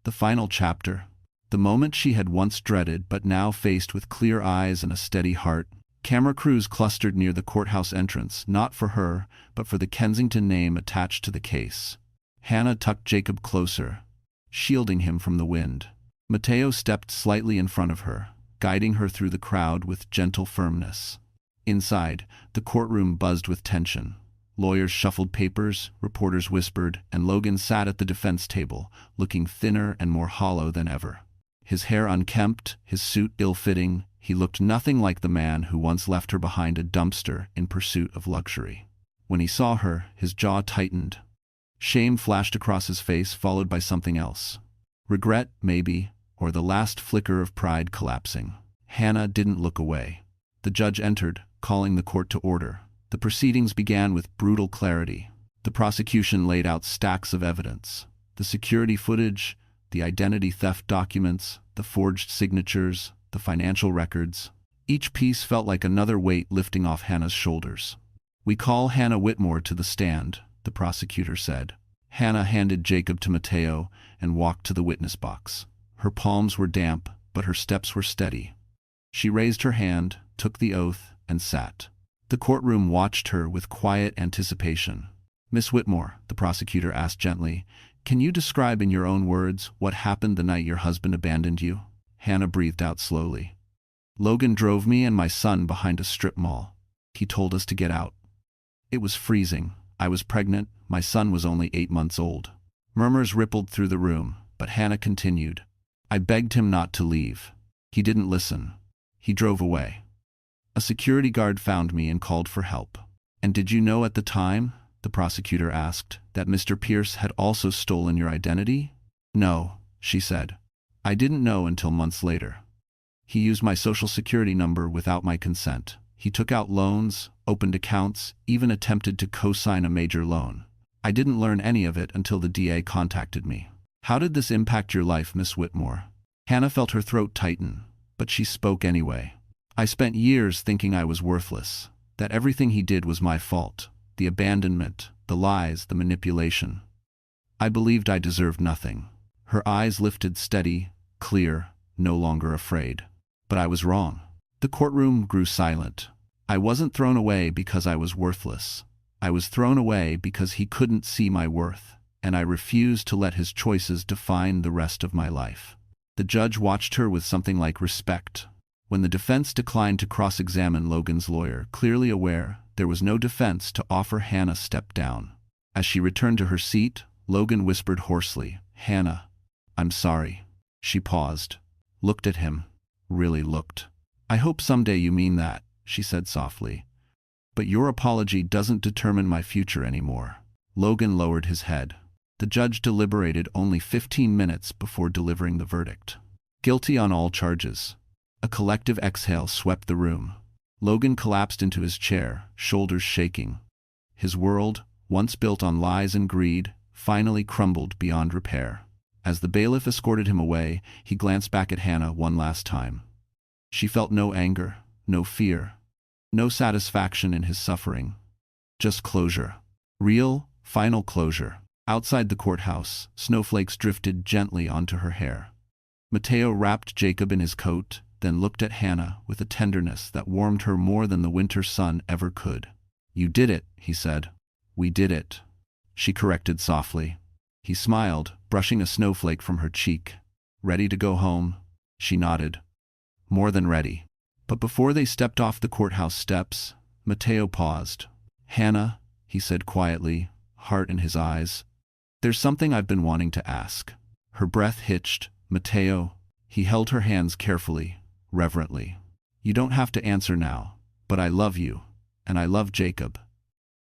The final chapter. The moment she had once dreaded but now faced with clear eyes and a steady heart. Camera crews clustered near the courthouse entrance, not for her, but for the Kensington name attached to the case. Hannah tucked Jacob closer, shielding him from the wind. Mateo stepped slightly in front of her, guiding her through the crowd with gentle firmness. Inside, the courtroom buzzed with tension. Lawyers shuffled papers, reporters whispered, and Logan sat at the defense table, looking thinner and more hollow than ever. His hair unkempt, his suit ill-fitting, he looked nothing like the man who once left her behind a dumpster in pursuit of luxury. When he saw her, his jaw tightened. Shame flashed across his face, followed by something else. Regret, maybe, or the last flicker of pride collapsing. Hannah didn't look away. The judge entered, calling the court to order. The proceedings began with brutal clarity. The prosecution laid out stacks of evidence. The security footage, the identity theft documents, the forged signatures, the financial records. Each piece felt like another weight lifting off Hannah's shoulders. "We call Hannah Whitmore to the stand," the prosecutor said. Hannah handed Jacob to Mateo and walked to the witness box. Her palms were damp, but her steps were steady. She raised her hand, took the oath, and sat. The courtroom watched her with quiet anticipation. "Miss Whitmore," the prosecutor asked gently, "can you describe in your own words what happened the night your husband abandoned you?" Hannah breathed out slowly. "Logan drove me and my son behind a strip mall. He told us to get out. It was freezing. I was pregnant. My son was only 8 months old." Murmurs rippled through the room, but Hannah continued. "I begged him not to leave. He didn't listen. He drove away. A security guard found me and called for help." "And did you know at the time," the prosecutor asked, "that Mr. Pierce had also stolen your identity?" "No," she said. "I didn't know until months later. He used my social security number without my consent. He took out loans, opened accounts, even attempted to co-sign a major loan. I didn't learn any of it until the DA contacted me." "How did this impact your life, Miss Whitmore?" Hannah felt her throat tighten, but she spoke anyway. "I spent years thinking I was worthless, that everything he did was my fault. The abandonment, the lies, the manipulation. I believed I deserved nothing." Her eyes lifted steady, clear, no longer afraid. "But I was wrong." The courtroom grew silent. "I wasn't thrown away because I was worthless. I was thrown away because he couldn't see my worth, and I refused to let his choices define the rest of my life." The judge watched her with something like respect. When the defense declined to cross-examine Logan's lawyer, clearly aware there was no defense to offer, Hannah stepped down. As she returned to her seat, Logan whispered hoarsely, "Hannah, I'm sorry." She paused, looked at him, really looked. "I hope someday you mean that," she said softly. "But your apology doesn't determine my future anymore." Logan lowered his head. The judge deliberated only 15 minutes before delivering the verdict. Guilty on all charges. A collective exhale swept the room. Logan collapsed into his chair, shoulders shaking. His world, once built on lies and greed, finally crumbled beyond repair. As the bailiff escorted him away, he glanced back at Hannah one last time. She felt no anger, no fear, no satisfaction in his suffering. Just closure. Real, final closure. Outside the courthouse, snowflakes drifted gently onto her hair. Mateo wrapped Jacob in his coat, then looked at Hannah with a tenderness that warmed her more than the winter sun ever could. "You did it," he said. "We did it," she corrected softly. He smiled, brushing a snowflake from her cheek. "Ready to go home?" She nodded. "More than ready." But before they stepped off the courthouse steps, Mateo paused. "Hannah," he said quietly, heart in his eyes, "there's something I've been wanting to ask." Her breath hitched. "Mateo." He held her hands carefully, reverently. "You don't have to answer now, but I love you, and I love Jacob.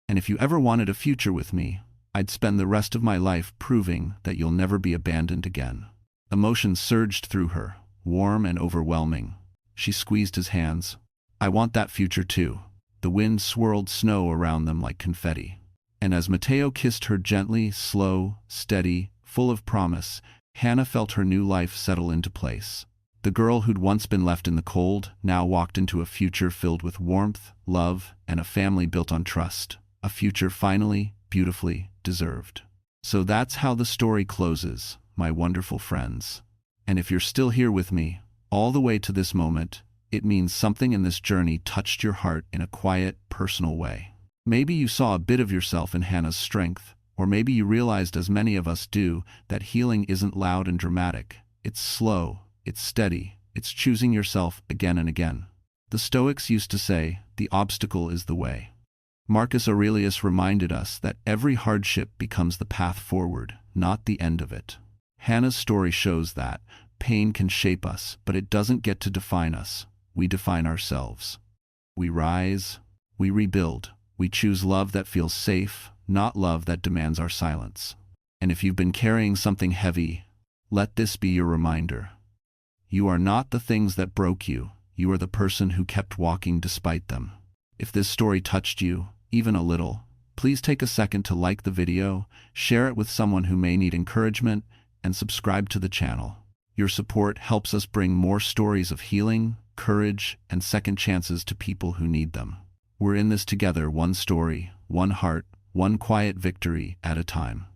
And if you ever wanted a future with me, I'd spend the rest of my life proving that you'll never be abandoned again." Emotion surged through her, warm and overwhelming. She squeezed his hands. "I want that future too." The wind swirled snow around them like confetti. And as Mateo kissed her gently, slow, steady, full of promise, Hannah felt her new life settle into place. The girl who'd once been left in the cold now walked into a future filled with warmth, love, and a family built on trust. A future finally, beautifully deserved. So that's how the story closes, my wonderful friends. And if you're still here with me, all the way to this moment, it means something in this journey touched your heart in a quiet, personal way. Maybe you saw a bit of yourself in Hannah's strength, or maybe you realized, as many of us do, that healing isn't loud and dramatic. It's slow, it's steady, it's choosing yourself again and again. The Stoics used to say, "The obstacle is the way." Marcus Aurelius reminded us that every hardship becomes the path forward, not the end of it. Hannah's story shows that pain can shape us, but it doesn't get to define us. We define ourselves. We rise, we rebuild, we choose love that feels safe, not love that demands our silence. And if you've been carrying something heavy, let this be your reminder. You are not the things that broke you, you are the person who kept walking despite them. If this story touched you, even a little, please take a second to like the video, share it with someone who may need encouragement, and subscribe to the channel. Your support helps us bring more stories of healing, courage, and second chances to people who need them. We're in this together, one story, one heart, one quiet victory at a time.